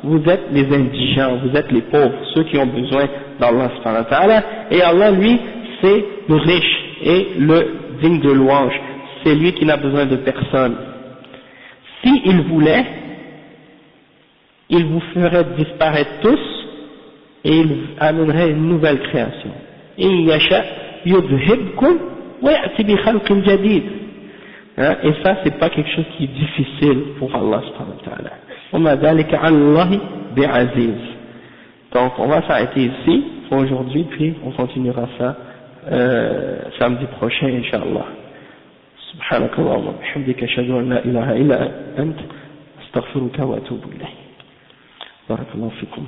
vous êtes les indigents, vous êtes les pauvres, ceux qui ont besoin d'Allah subhanahu wa ta'ala, et Allah lui, c'est le riche et le digne de louange, c'est lui qui n'a besoin de personne. Si il voulait, il vous ferait disparaître tous, et il amènerait une nouvelle création. In yasha yudhibkum wa ya'ti bi khalqin jadid. Et ça c'est pas quelque chose qui est difficile pour Allah subhanahu wa ta'ala. Wa ma dhalika 'ala Allahi bi'aziz. Donc on va s'arrêter ici pour aujourd'hui, puis on continuera ça samedi prochain inshallah. سبحانك اللهم وبحمدك أشهد أن لا إله إلا أنت أستغفرك وأتوب إليك. بارك الله فيكم.